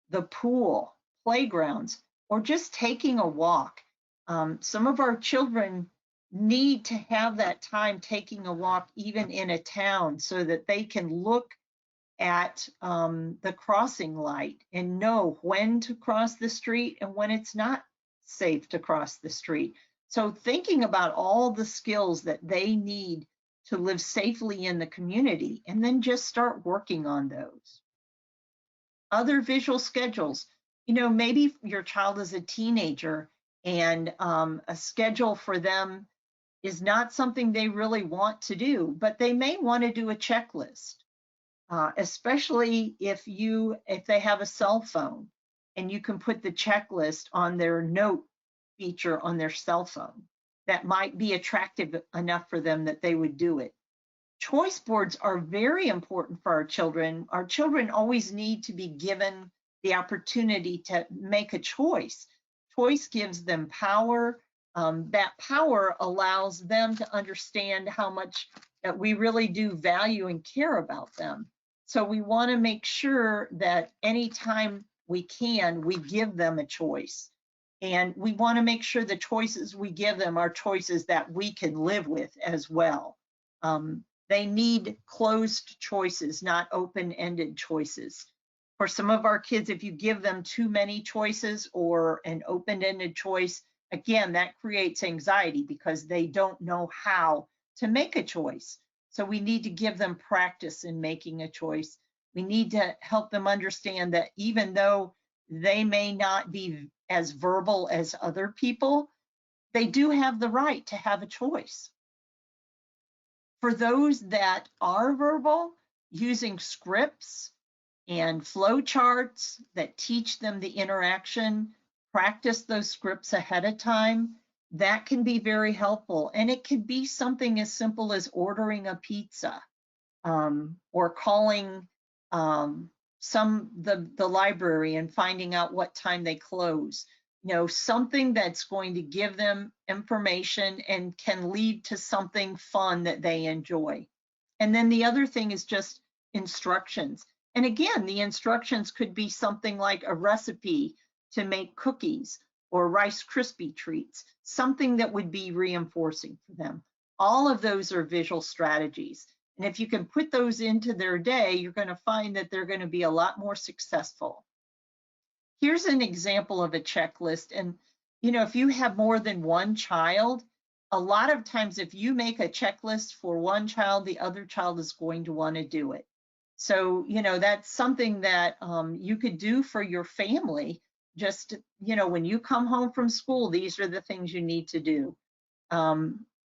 Speaker 1: the pool, playgrounds, or just taking a walk. Some of our children need to have that time taking a walk, even in a town, so that they can look at the crossing light and know when to cross the street and when it's not safe to cross the street. So thinking about all the skills that they need to live safely in the community, and then just start working on those. Other visual schedules, maybe your child is a teenager and a schedule for them is not something they really want to do, but they may want to do a checklist. Especially if they have a cell phone and you can put the checklist on their note feature on their cell phone. That might be attractive enough for them that they would do it. Choice boards are very important for our children. Our children always need to be given the opportunity to make a choice. Choice gives them power. That power allows them to understand how much that we really do value and care about them. So we want to make sure that anytime we can, we give them a choice. And we want to make sure the choices we give them are choices that we can live with as well. They need closed choices, not open-ended choices. For some of our kids, if you give them too many choices or an open-ended choice, again, that creates anxiety because they don't know how to make a choice. So we need to give them practice in making a choice. We need to help them understand that even though they may not be as verbal as other people, they do have the right to have a choice. For those that are verbal, using scripts and flow charts that teach them the interaction, practice those scripts ahead of time, that can be very helpful. And it could be something as simple as ordering a pizza or calling the library and finding out what time they close. Something that's going to give them information and can lead to something fun that they enjoy. And then the other thing is just instructions. And again, the instructions could be something like a recipe to make cookies or Rice Krispie treats, something that would be reinforcing for them. All of those are visual strategies. And if you can put those into their day, you're going to find that they're going to be a lot more successful. Here's an example of a checklist. And, if you have more than one child, a lot of times if you make a checklist for one child, the other child is going to want to do it. So, that's something that you could do for your family. Just, when you come home from school, these are the things you need to do.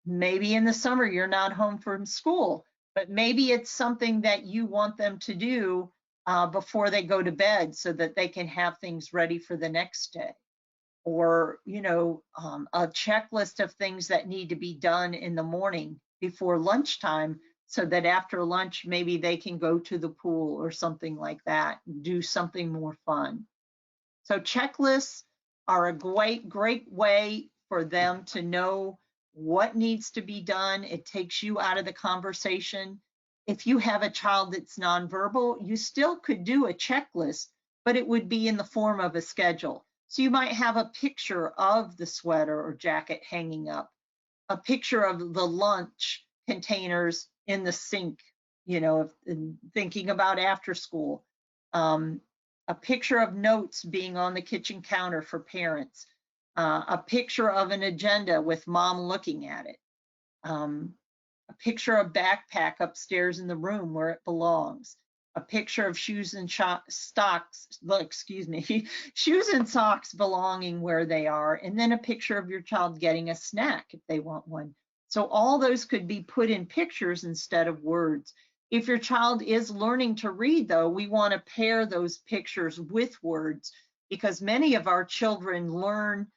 Speaker 1: Maybe in the summer you're not home from school, but maybe it's something that you want them to do before they go to bed so that they can have things ready for the next day. Or, a checklist of things that need to be done in the morning before lunchtime so that after lunch, maybe they can go to the pool or something like that, do something more fun. So checklists are a great way for them to know what needs to be done. It takes you out of the conversation. If you have a child that's nonverbal, you still could do a checklist, but it would be in the form of a schedule. So you might have a picture of the sweater or jacket hanging up, a picture of the lunch containers in the sink, thinking about after school, a picture of notes being on the kitchen counter for parents, a picture of an agenda with mom looking at it, a picture of backpack upstairs in the room where it belongs, a picture of shoes and shoes and socks belonging where they are, and then a picture of your child getting a snack if they want one. So all those could be put in pictures instead of words. If your child is learning to read, though, we want to pair those pictures with words because many of our children learn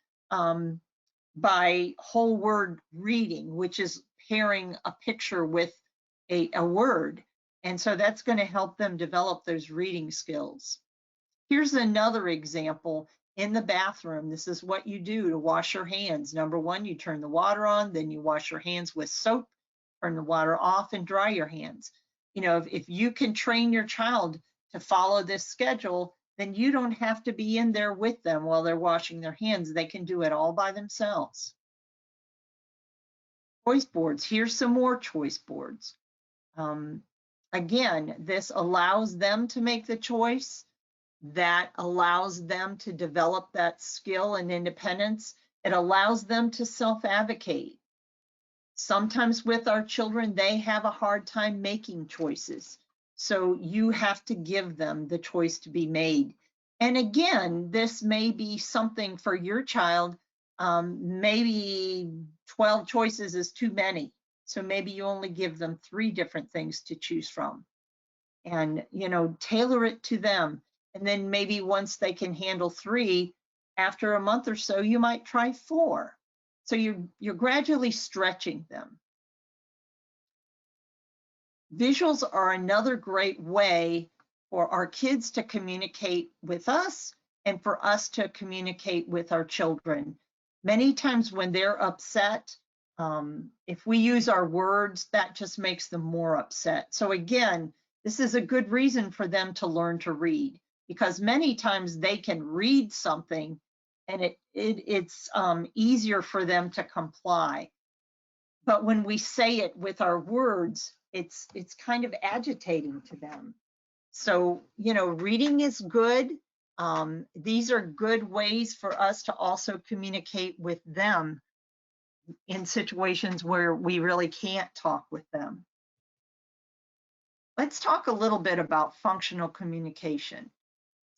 Speaker 1: by whole word reading, which is pairing a picture with a word. And so that's going to help them develop those reading skills. Here's another example in the bathroom. This is what you do to wash your hands. Number one, you turn the water on, then you wash your hands with soap, turn the water off and dry your hands. If you can train your child to follow this schedule, then you don't have to be in there with them while they're washing their hands. They can do it all by themselves. Choice boards. Here's some more choice boards. Again, this allows them to make the choice. That allows them to develop that skill and independence. It allows them to self-advocate. Sometimes with our children, they have a hard time making choices. So you have to give them the choice to be made. And again, this may be something for your child. Maybe 12 choices is too many. So maybe you only give them 3 different things to choose from. And, tailor it to them. And then maybe once they can handle 3, after a month or so, you might try 4. So you're gradually stretching them. Visuals are another great way for our kids to communicate with us and for us to communicate with our children. Many times when they're upset, if we use our words, that just makes them more upset. So again, this is a good reason for them to learn to read because many times they can read something and it's easier for them to comply. But when we say it with our words, it's kind of agitating to them. So, reading is good. These are good ways for us to also communicate with them in situations where we really can't talk with them. Let's talk a little bit about functional communication.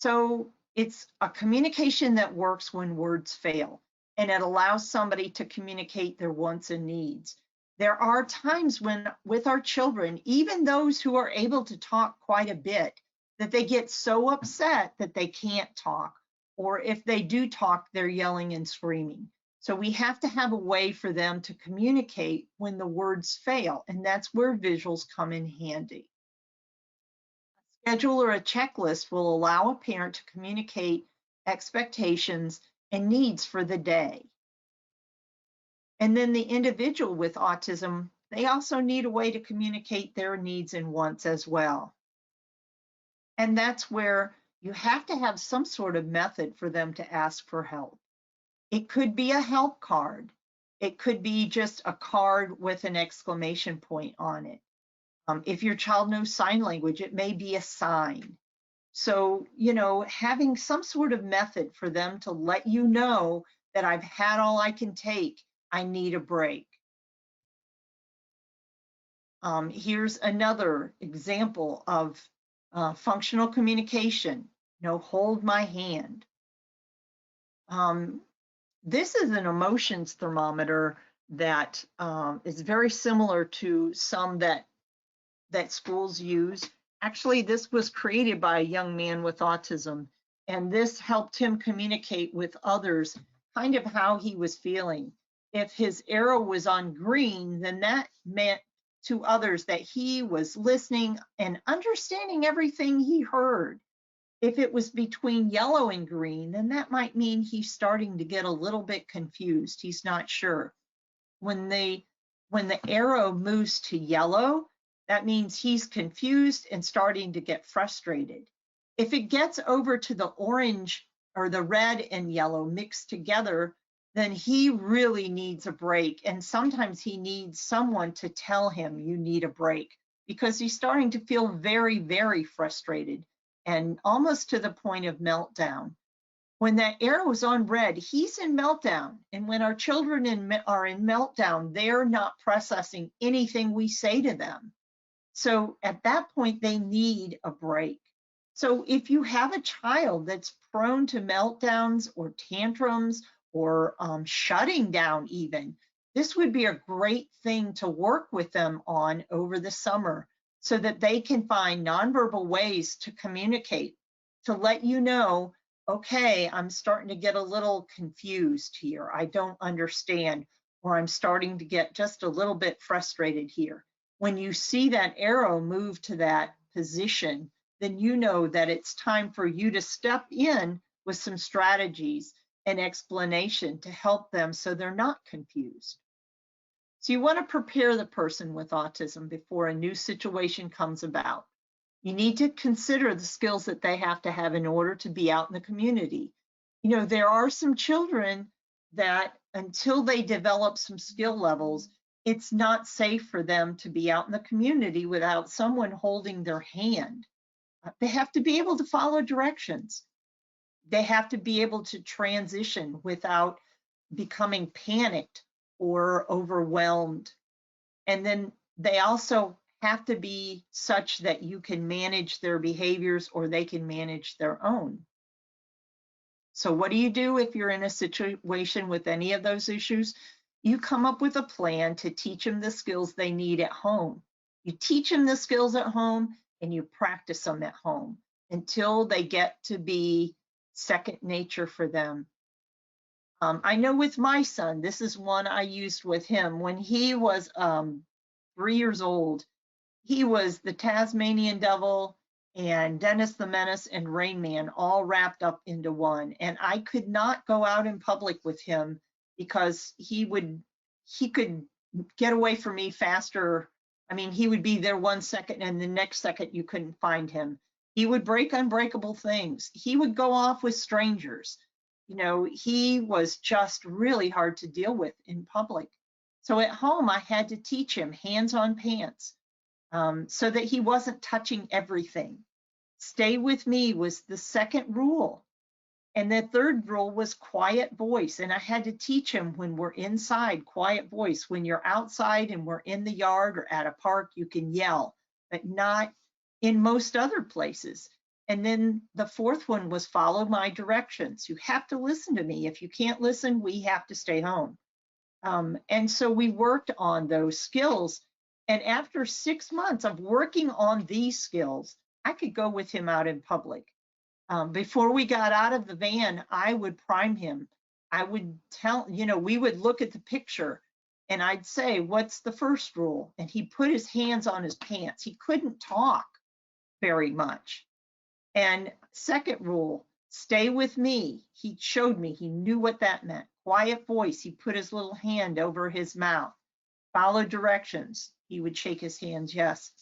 Speaker 1: So it's a communication that works when words fail, and it allows somebody to communicate their wants and needs. There are times when, with our children, even those who are able to talk quite a bit, that they get so upset that they can't talk, or if they do talk, they're yelling and screaming. So we have to have a way for them to communicate when the words fail, and that's where visuals come in handy. A schedule or a checklist will allow a parent to communicate expectations and needs for the day. And then the individual with autism, they also need a way to communicate their needs and wants as well. And that's where you have to have some sort of method for them to ask for help. It could be a help card. It could be just a card with an exclamation point on it. If your child knows sign language, it may be a sign. So, having some sort of method for them to let you know that I've had all I can take, I need a break. Here's another example of functional communication. Hold my hand. This is an emotions thermometer that is very similar to some that schools use. Actually, this was created by a young man with autism, and this helped him communicate with others kind of how he was feeling. If his arrow was on green, then that meant to others that he was listening and understanding everything he heard. If it was between yellow and green, then that might mean he's starting to get a little bit confused. He's not sure. When the arrow moves to yellow, that means he's confused and starting to get frustrated. If it gets over to the orange or the red and yellow mixed together, then he really needs a break. And sometimes he needs someone to tell him you need a break because he's starting to feel very, very frustrated and almost to the point of meltdown. When that arrow is on red, he's in meltdown. And when our children are in meltdown, they're not processing anything we say to them. So at that point, they need a break. So if you have a child that's prone to meltdowns or tantrums or shutting down even, this would be a great thing to work with them on over the summer so that they can find nonverbal ways to communicate, to let you know, okay, I'm starting to get a little confused here. I don't understand, or I'm starting to get just a little bit frustrated here. When you see that arrow move to that position, then you know that it's time for you to step in with some strategies and explanation to help them so they're not confused. So you want to prepare the person with autism before a new situation comes about. You need to consider the skills that they have to have in order to be out in the community. There are some children that until they develop some skill levels, it's not safe for them to be out in the community without someone holding their hand. They have to be able to follow directions. They have to be able to transition without becoming panicked or overwhelmed. And then they also have to be such that you can manage their behaviors or they can manage their own. So what do you do if you're in a situation with any of those issues? You come up with a plan to teach them the skills they need at home. You teach them the skills at home and you practice them at home until they get to be second nature for them. I know with my son, this is one I used with him. When he was 3 years old, he was the Tasmanian Devil and Dennis the Menace and Rain Man all wrapped up into one. And I could not go out in public with him because he could get away from me faster. I mean, he would be there 1 second and the next second you couldn't find him. He would break unbreakable things. He would go off with strangers. He was just really hard to deal with in public. So at home, I had to teach him hands on pants so that he wasn't touching everything. Stay with me was the second rule. And the third rule was quiet voice. And I had to teach him when we're inside, quiet voice. When you're outside and we're in the yard or at a park, you can yell, but not in most other places. And then the fourth one was follow my directions. You have to listen to me. If you can't listen, we have to stay home. And so we worked on those skills. And after 6 months of working on these skills, I could go with him out in public. Before we got out of the van, I would prime him. I would tell, we would look at the picture and I'd say, what's the first rule? And he put his hands on his pants. He couldn't talk very much. And second rule, stay with me. He showed me, he knew what that meant. Quiet voice, he put his little hand over his mouth. Follow directions. He would shake his hands, yes.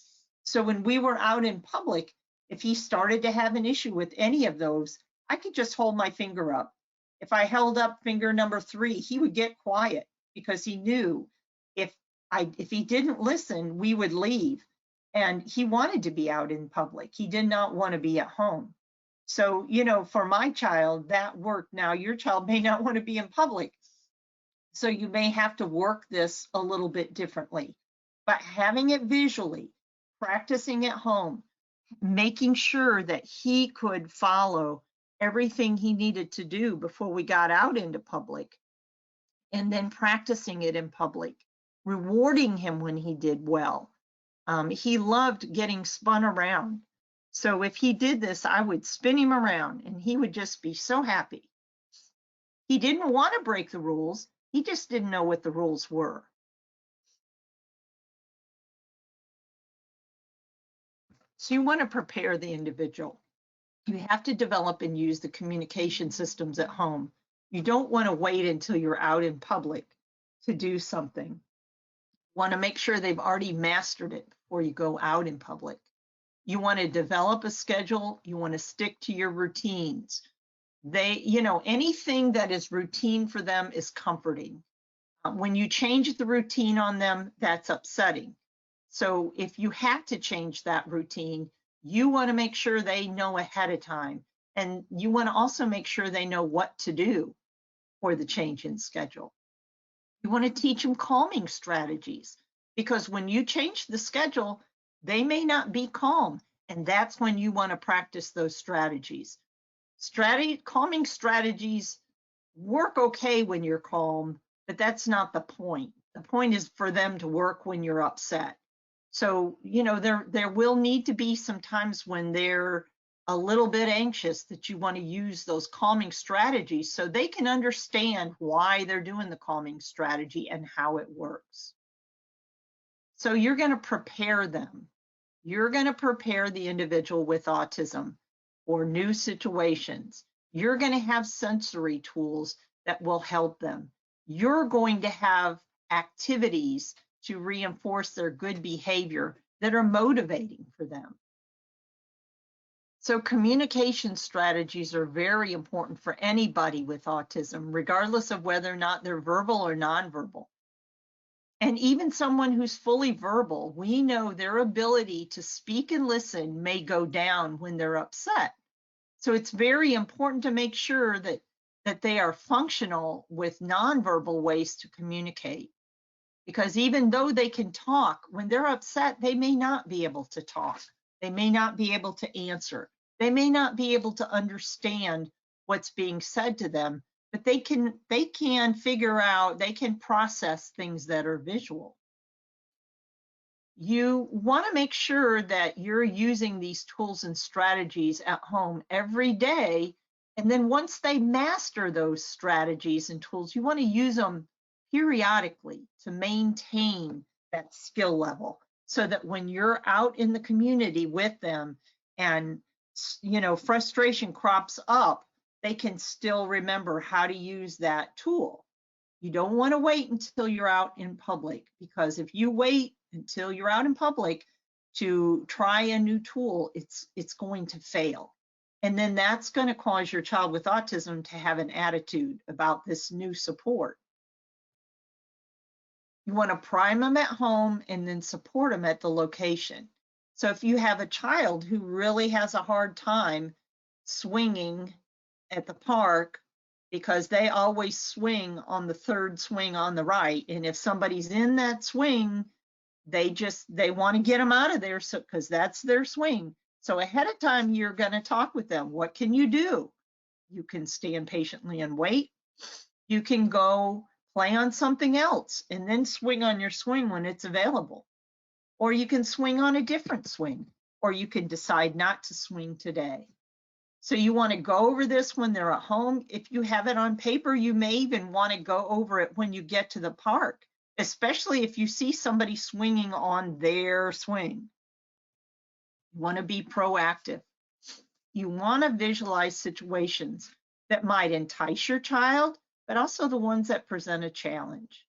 Speaker 1: So when we were out in public, if he started to have an issue with any of those, I could just hold my finger up. If I held up finger number 3, he would get quiet because he knew if he didn't listen, we would leave. And he wanted to be out in public. He did not want to be at home. So, for my child, that worked. Now, your child may not want to be in public. So you may have to work this a little bit differently. But having it visually, practicing at home, making sure that he could follow everything he needed to do before we got out into public, and then practicing it in public, rewarding him when he did well. He loved getting spun around. So if he did this, I would spin him around and he would just be so happy. He didn't want to break the rules. He just didn't know what the rules were. So you want to prepare the individual. You have to develop and use the communication systems at home. You don't want to wait until you're out in public to do something. You want to make sure they've already mastered it before you go out in public. You want to develop a schedule. You want to stick to your routines. Anything that is routine for them is comforting. When you change the routine on them, that's upsetting. So if you have to change that routine, you want to make sure they know ahead of time. And you want to also make sure they know what to do for the change in schedule. You want to teach them calming strategies, because when you change the schedule, they may not be calm. And that's when you want to practice those strategies. Calming strategies work okay when you're calm, but that's not the point. The point is for them to work when you're upset. So, there will need to be some times when they're a little bit anxious that you want to use those calming strategies so they can understand why they're doing the calming strategy and how it works. So you're going to prepare them. You're going to prepare the individual with autism for new situations. You're going to have sensory tools that will help them. You're going to have activities to reinforce their good behavior that are motivating for them. So communication strategies are very important for anybody with autism, regardless of whether or not they're verbal or nonverbal. And even someone who's fully verbal, we know their ability to speak and listen may go down when they're upset. So it's very important to make sure that they are functional with nonverbal ways to communicate. Because even though they can talk, when they're upset, they may not be able to talk. They may not be able to answer. They may not be able to understand what's being said to them, but they can figure out, they can process things that are visual. You want to make sure that you're using these tools and strategies at home every day. And then once they master those strategies and tools, you want to use them periodically to maintain that skill level so that when you're out in the community with them and frustration crops up, they can still remember how to use that tool. You don't want to wait until you're out in public, because if you wait until you're out in public to try a new tool, it's going to fail. And then that's going to cause your child with autism to have an attitude about this new support. You want to prime them at home and then support them at the location. So if you have a child who really has a hard time swinging at the park because they always swing on the third swing on the right, and if somebody's in that swing, they want to get them out of there, so because that's their swing. So ahead of time, you're going to talk with them. What can you do? You can stand patiently and wait. You can go play on something else and then swing on your swing when it's available. Or you can swing on a different swing, or you can decide not to swing today. So you want to go over this when they're at home. If you have it on paper, you may even want to go over it when you get to the park, especially if you see somebody swinging on their swing. You want to be proactive. You want to visualize situations that might entice your child, but also the ones that present a challenge.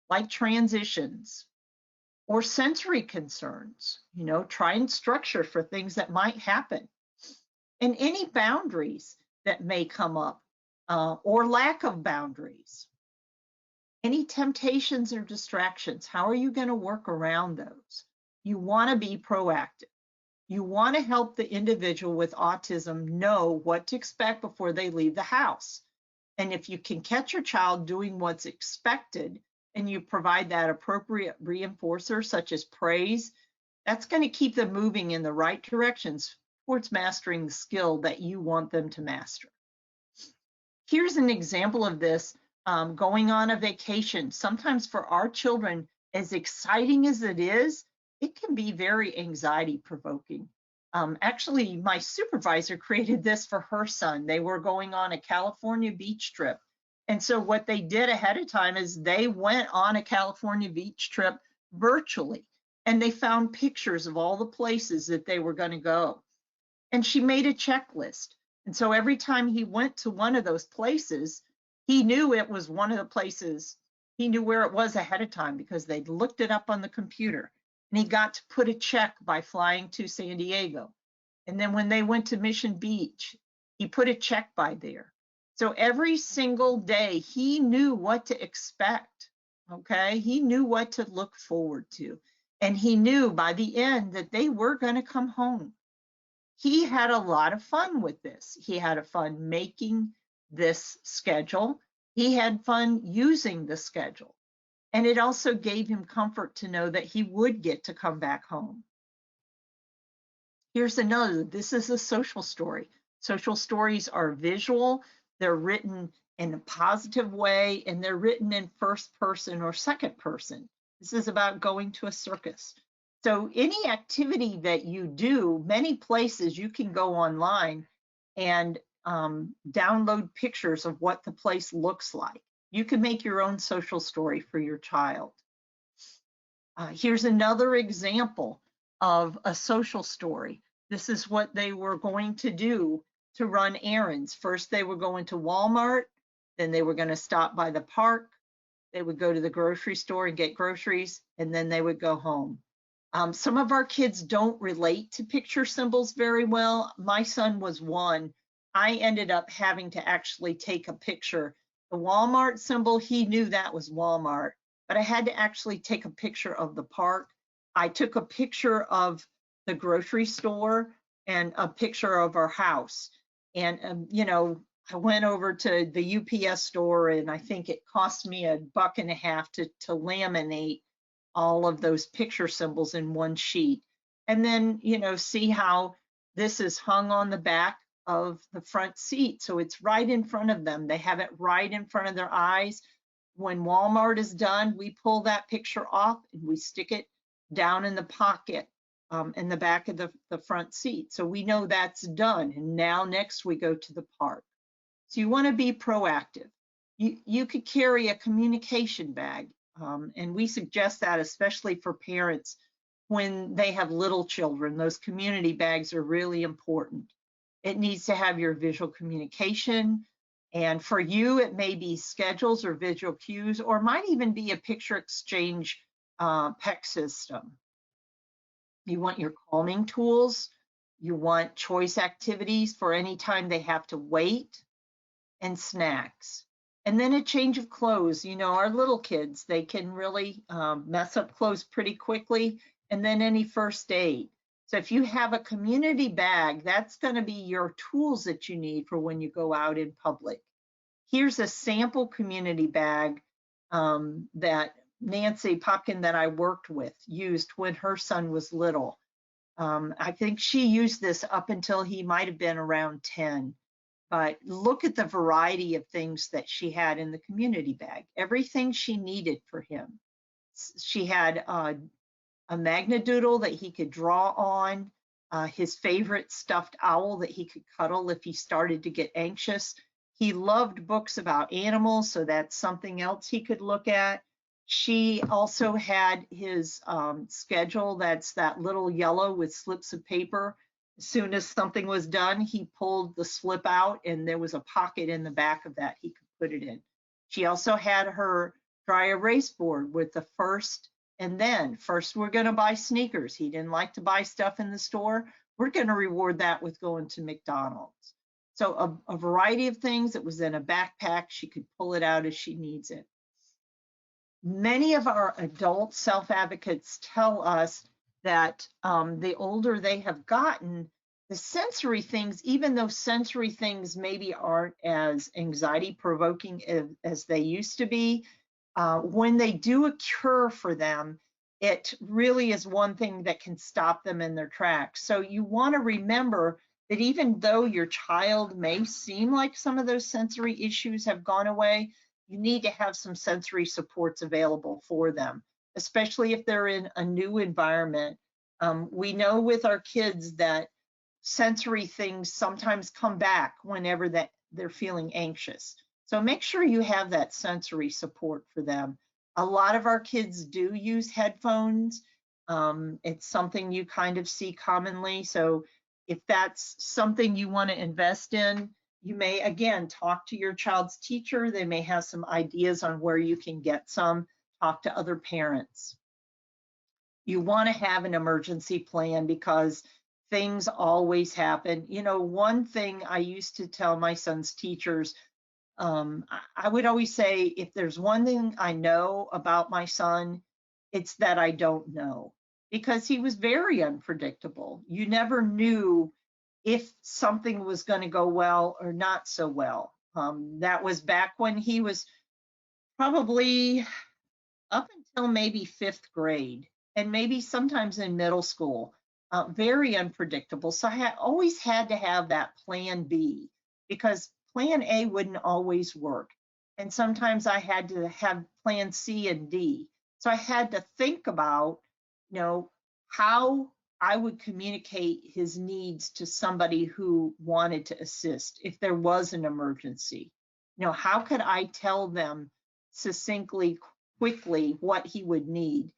Speaker 1: like transitions or sensory concerns, try and structure for things that might happen, and any boundaries that may come up, or lack of boundaries. Any temptations or distractions, how are you going to work around those? You want to be proactive. You want to help the individual with autism know what to expect before they leave the house. And if you can catch your child doing what's expected and you provide that appropriate reinforcer, such as praise, that's going to keep them moving in the right directions towards mastering the skill that you want them to master. Here's an example of this, going on a vacation. Sometimes for our children, as exciting as it is, it can be very anxiety provoking. Actually, my supervisor created this for her son. They were going on a California beach trip. And so what they did ahead of time is they went on a California beach trip virtually, and they found pictures of all the places that they were going to go. And she made a checklist. And so every time he went to one of those places, he knew it was one of the places, he knew where it was ahead of time because they'd looked it up on the computer. And he got to put a check by flying to San Diego. And then when they went to Mission Beach, he put a check by there. So every single day, he knew what to expect, okay? He knew what to look forward to. And he knew by the end that they were going to come home. He had a lot of fun with this. He had a fun making this schedule. He had fun using the schedule. And it also gave him comfort to know that he would get to come back home. Here's another. This is a social story. Social stories are visual. They're written in a positive way, and they're written in first person or second person. This is about going to a circus. So any activity that you do, many places you can go online and download pictures of what the place looks like. You can make your own social story for your child. Here's another example of a social story. This is what they were going to do to run errands. First, they were going to Walmart, then they were going to stop by the park, they would go to the grocery store and get groceries, and then they would go home. Some of our kids don't relate to picture symbols very well. My son was one. I ended up having to actually take a picture. The Walmart symbol, he knew that was Walmart, but I had to actually take a picture of the park. I took a picture of the grocery store and a picture of our house. And, I went over to the UPS store, and I think it cost me $1.50 to laminate all of those picture symbols in one sheet. And then, see how this is hung on the back of the front seat. So it's right in front of them. They have it right in front of their eyes. When Walmart is done, we pull that picture off and we stick it down in the pocket in the back of the front seat. So we know that's done. And now next we go to the park. So you want to be proactive. You could carry a communication bag. And we suggest that especially for parents when they have little children. Those community bags are really important. It needs to have your visual communication. And for you, it may be schedules or visual cues, or might even be a picture exchange PEC system. You want your calming tools. You want choice activities for any time they have to wait, and snacks. And then a change of clothes. Our little kids, they can really mess up clothes pretty quickly. And then any first aid. So if you have a community bag, that's going to be your tools that you need for when you go out in public. Here's a sample community bag that Nancy Popkin that I worked with used when her son was little. I think she used this up until he might have been around 10. But look at the variety of things that she had in the community bag, everything she needed for him. She had a magnadoodle that he could draw on, his favorite stuffed owl that he could cuddle if he started to get anxious. He loved books about animals, so that's something else he could look at. She also had his schedule, that's that little yellow with slips of paper. As soon as something was done, he pulled the slip out and there was a pocket in the back of that he could put it in. She also had her dry erase board with the first and then. First, we're going to buy sneakers. He didn't like to buy stuff in the store. We're going to reward that with going to McDonald's. So a variety of things. It was in a backpack. She could pull it out as she needs it. Many of our adult self-advocates tell us that the older they have gotten, the sensory things, even though sensory things maybe aren't as anxiety provoking as they used to be, when they do occur for them, it really is one thing that can stop them in their tracks. So you want to remember that even though your child may seem like some of those sensory issues have gone away, you need to have some sensory supports available for them, especially if they're in a new environment. We know with our kids that sensory things sometimes come back whenever that they're feeling anxious. So make sure you have that sensory support for them. A lot of our kids do use headphones. It's something you kind of see commonly. So if that's something you want to invest in, you may, again, talk to your child's teacher. They may have some ideas on where you can get some. Talk to other parents. You want to have an emergency plan because things always happen. You know, one thing I used to tell my son's teachers, I would always say, if there's one thing I know about my son, it's that I don't know, because he was very unpredictable. You never knew if something was going to go well or not so well. That was back when he was probably up until maybe 5th grade, and maybe sometimes in middle school. Very unpredictable. So I always had to have that plan B, because plan A wouldn't always work. And sometimes I had to have plan C and D. So I had to think about, you know, how I would communicate his needs to somebody who wanted to assist if there was an emergency. You know, how could I tell them succinctly, quickly, what he would need?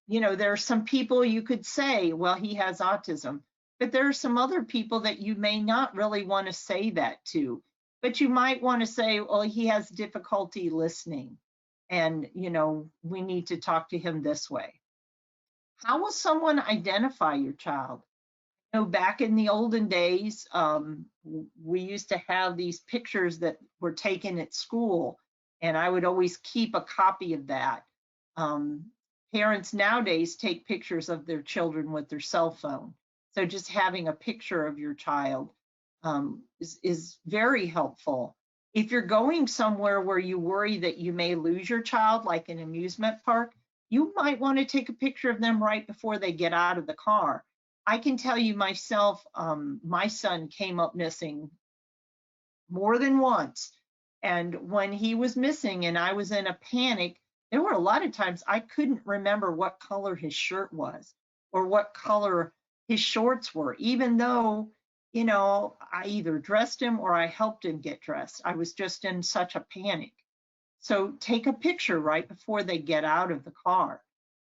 Speaker 1: You know, there are some people you could say, well, he has autism, but there are some other people that you may not really want to say that to. But you might want to say, well, he has difficulty listening, and, you know, we need to talk to him this way. How will someone identify your child? You know, back in the olden days, we used to have these pictures that were taken at school, and I would always keep a copy of that. Parents nowadays take pictures of their children with their cell phone. So just having a picture of your child is very helpful. If you're going somewhere where you worry that you may lose your child, like an amusement park, you might want to take a picture of them right before they get out of the car. I can tell you myself, my son came up missing more than once. And when he was missing and I was in a panic, there were a lot of times I couldn't remember what color his shirt was or what color his shorts were, even though, you know, I either dressed him or I helped him get dressed. I was just in such a panic. So take a picture right before they get out of the car.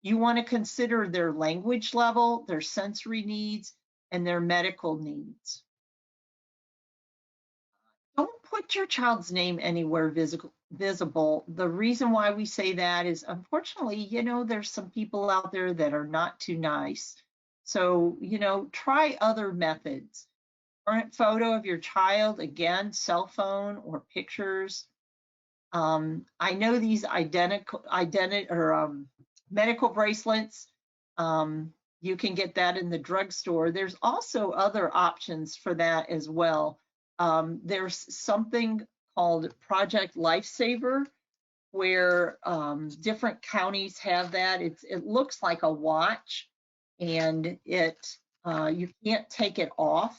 Speaker 1: You want to consider their language level, their sensory needs, and their medical needs. Don't put your child's name anywhere visible. The reason why we say that is, unfortunately, you know, there's some people out there that are not too nice. So, you know, try other methods. Current photo of your child, again, cell phone or pictures. I know these medical bracelets. You can get that in the drugstore. There's also other options for that as well. There's something called Project Lifesaver, where different counties have that. It looks like a watch, and you can't take it off.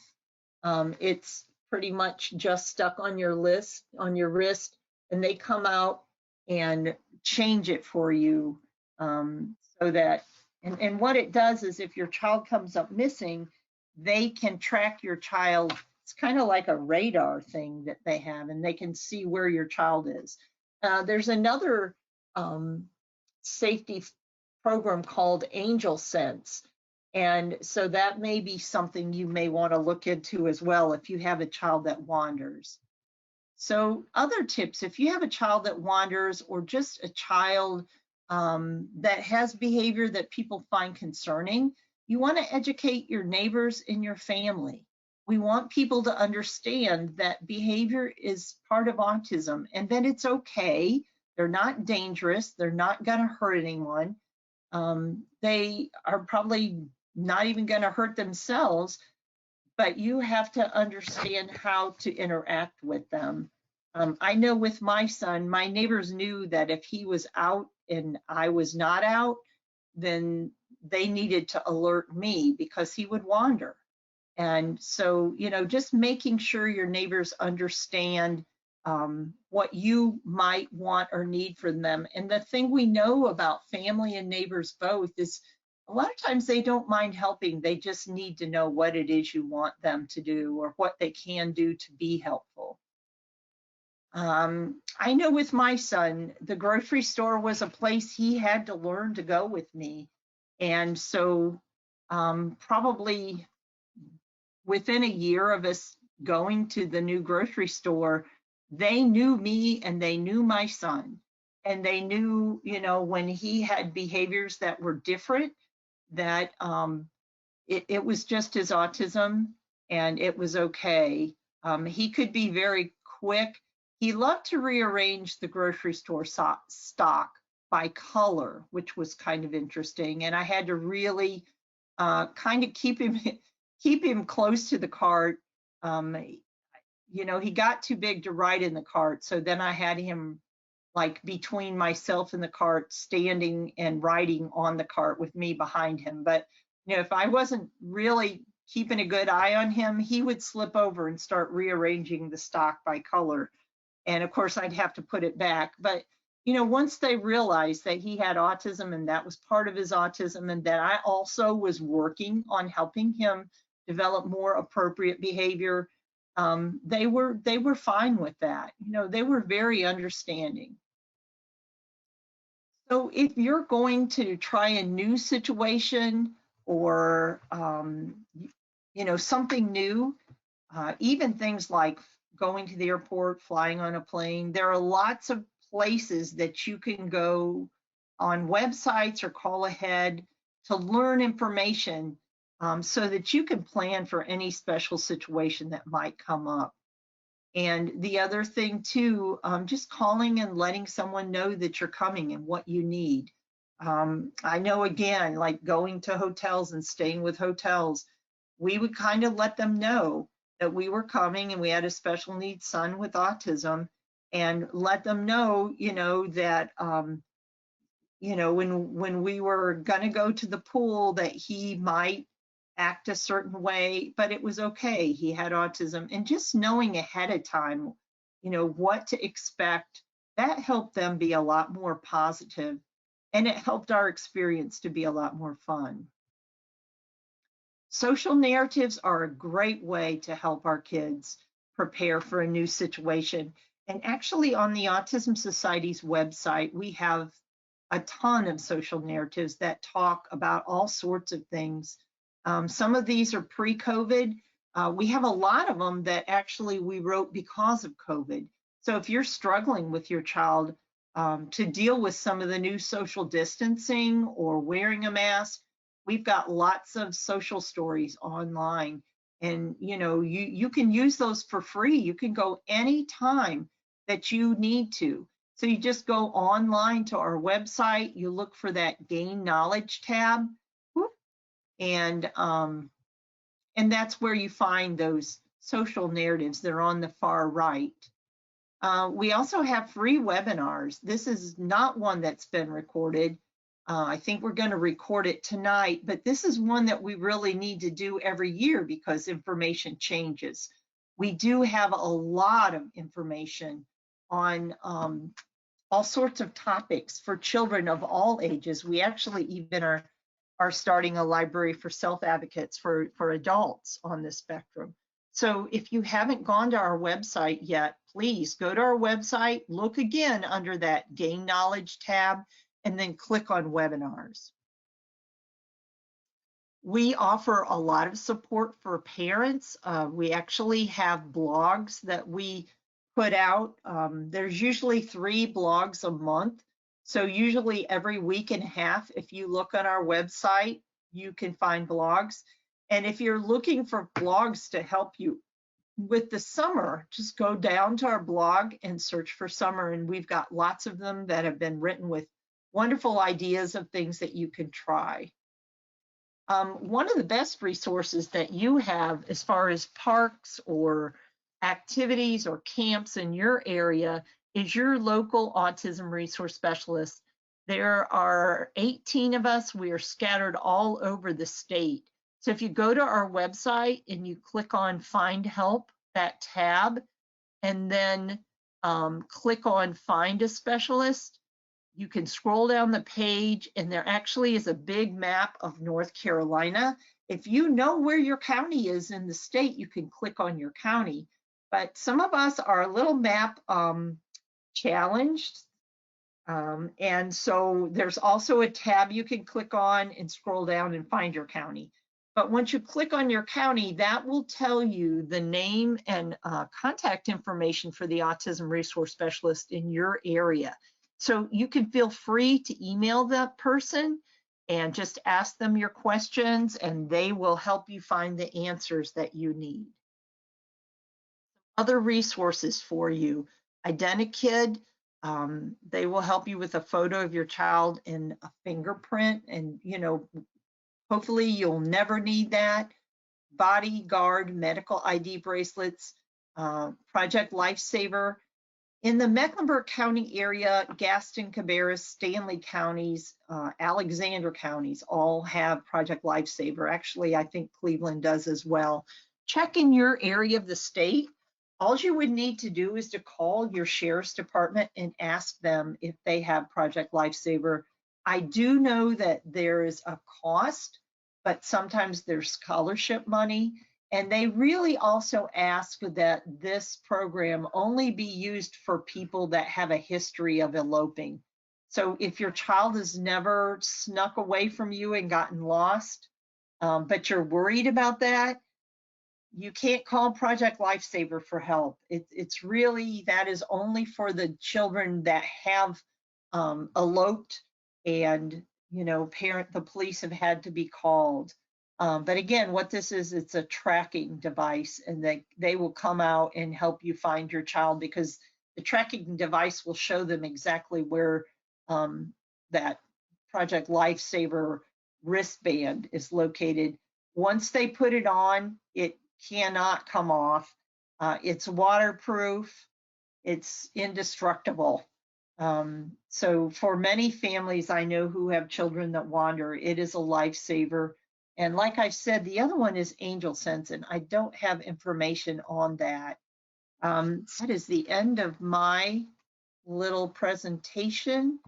Speaker 1: It's pretty much just stuck on your wrist, and they come out and change it for you, so that, and what it does is, if your child comes up missing, they can track your child. It's kind of like a radar thing that they have, and they can see where your child is. There's another safety program called Angel Sense, and so that may be something you may want to look into as well if you have a child that wanders. So other tips, if you have a child that wanders or just a child that has behavior that people find concerning, you want to educate your neighbors and your family. We want people to understand that behavior is part of autism and that it's okay. They're not dangerous. They're not going to hurt anyone. They are probably not even going to hurt themselves, but you have to understand how to interact with them. I know with my son, my neighbors knew that if he was out and I was not out, then they needed to alert me because he would wander. And so, just making sure your neighbors understand what you might want or need from them. And the thing we know about family and neighbors both is a lot of times they don't mind helping. They just need to know what it is you want them to do or what they can do to be helpful. I know with my son, the grocery store was a place he had to learn to go with me. And so probably within a year of us going to the new grocery store, they knew me and they knew my son. And they knew, when he had behaviors that were different, that it was just his autism and it was okay. He could be very quick. He loved to rearrange the grocery store stock by color, which was kind of interesting. And I had to really kind of keep him close to the cart. He got too big to ride in the cart. So then I had him like between myself and the cart, standing and riding on the cart with me behind him. But if I wasn't really keeping a good eye on him, he would slip over and start rearranging the stock by color. And of course, I'd have to put it back. But once they realized that he had autism and that was part of his autism, and that I also was working on helping him develop more appropriate behavior, they were fine with that. They were very understanding. So if you're going to try a new situation or something new, even things like going to the airport, flying on a plane, there are lots of places that you can go on websites or call ahead to learn information so that you can plan for any special situation that might come up. And the other thing too, just calling and letting someone know that you're coming and what you need. I know, again, like going to hotels and staying with hotels, we would kind of let them know that we were coming and we had a special needs son with autism, and let them know, that, when we were going to go to the pool, that he might act a certain way, but it was okay. He had autism, and just knowing ahead of time, what to expect, that helped them be a lot more positive, and it helped our experience to be a lot more fun. Social narratives are a great way to help our kids prepare for a new situation. And actually, on the Autism Society's website, we have a ton of social narratives that talk about all sorts of things. Some of these are pre-COVID. We have a lot of them that actually we wrote because of COVID. So if you're struggling with your child to deal with some of the new social distancing or wearing a mask, we've got lots of social stories online. And you can use those for free. You can go anytime that you need to. So you just go online to our website, you look for that Gain Knowledge tab, and that's where you find those social narratives. They're on the far right. We also have free webinars. This is not one that's been recorded. I think we're going to record it tonight, but this is one that we really need to do every year because information changes. We do have a lot of information on all sorts of topics for children of all ages. We actually even are starting a library for self-advocates for adults on the spectrum. So if you haven't gone to our website yet, please go to our website, look again under that Gain Knowledge tab, and then click on webinars. We offer a lot of support for parents. We actually have blogs that we put out. There's usually 3 blogs a month. So usually every week and a half, if you look on our website, you can find blogs. And if you're looking for blogs to help you with the summer, just go down to our blog and search for summer. And we've got lots of them that have been written with wonderful ideas of things that you can try. One of the best resources that you have as far as parks or activities or camps in your area is your local autism resource specialist. There are 18 of us. We are scattered all over the state. So if you go to our website and you click on Find Help, that tab, and then click on Find a Specialist, you can scroll down the page and there actually is a big map of North Carolina. If you know where your county is in the state, you can click on your county. But some of us are a little map challenged. And so there's also a tab you can click on and scroll down and find your county. But once you click on your county, that will tell you the name and contact information for the autism resource specialist in your area. So you can feel free to email that person and just ask them your questions and they will help you find the answers that you need. Other resources for you, Identikid, they will help you with a photo of your child and a fingerprint, and hopefully you'll never need that. Bodyguard medical ID bracelets, Project Lifesaver. In the Mecklenburg County area, Gaston, Cabarrus, Stanley counties, Alexander counties all have Project Lifesaver. Actually, I think Cleveland does as well. Check in your area of the state. All you would need to do is to call your sheriff's department and ask them if they have Project Lifesaver. I do know that there is a cost, but sometimes there's scholarship money. And they really also ask that this program only be used for people that have a history of eloping. So if your child has never snuck away from you and gotten lost, but you're worried about that, you can't call Project Lifesaver for help. It's really, that is only for the children that have eloped and, the police have had to be called. But again, what this is, it's a tracking device, and they will come out and help you find your child, because the tracking device will show them exactly where that Project Lifesaver wristband is located. Once they put it on, it cannot come off. It's waterproof. It's indestructible. So for many families I know who have children that wander, it is a lifesaver. And like I said, the other one is Angel Sense, and I don't have information on that. That is the end of my little presentation.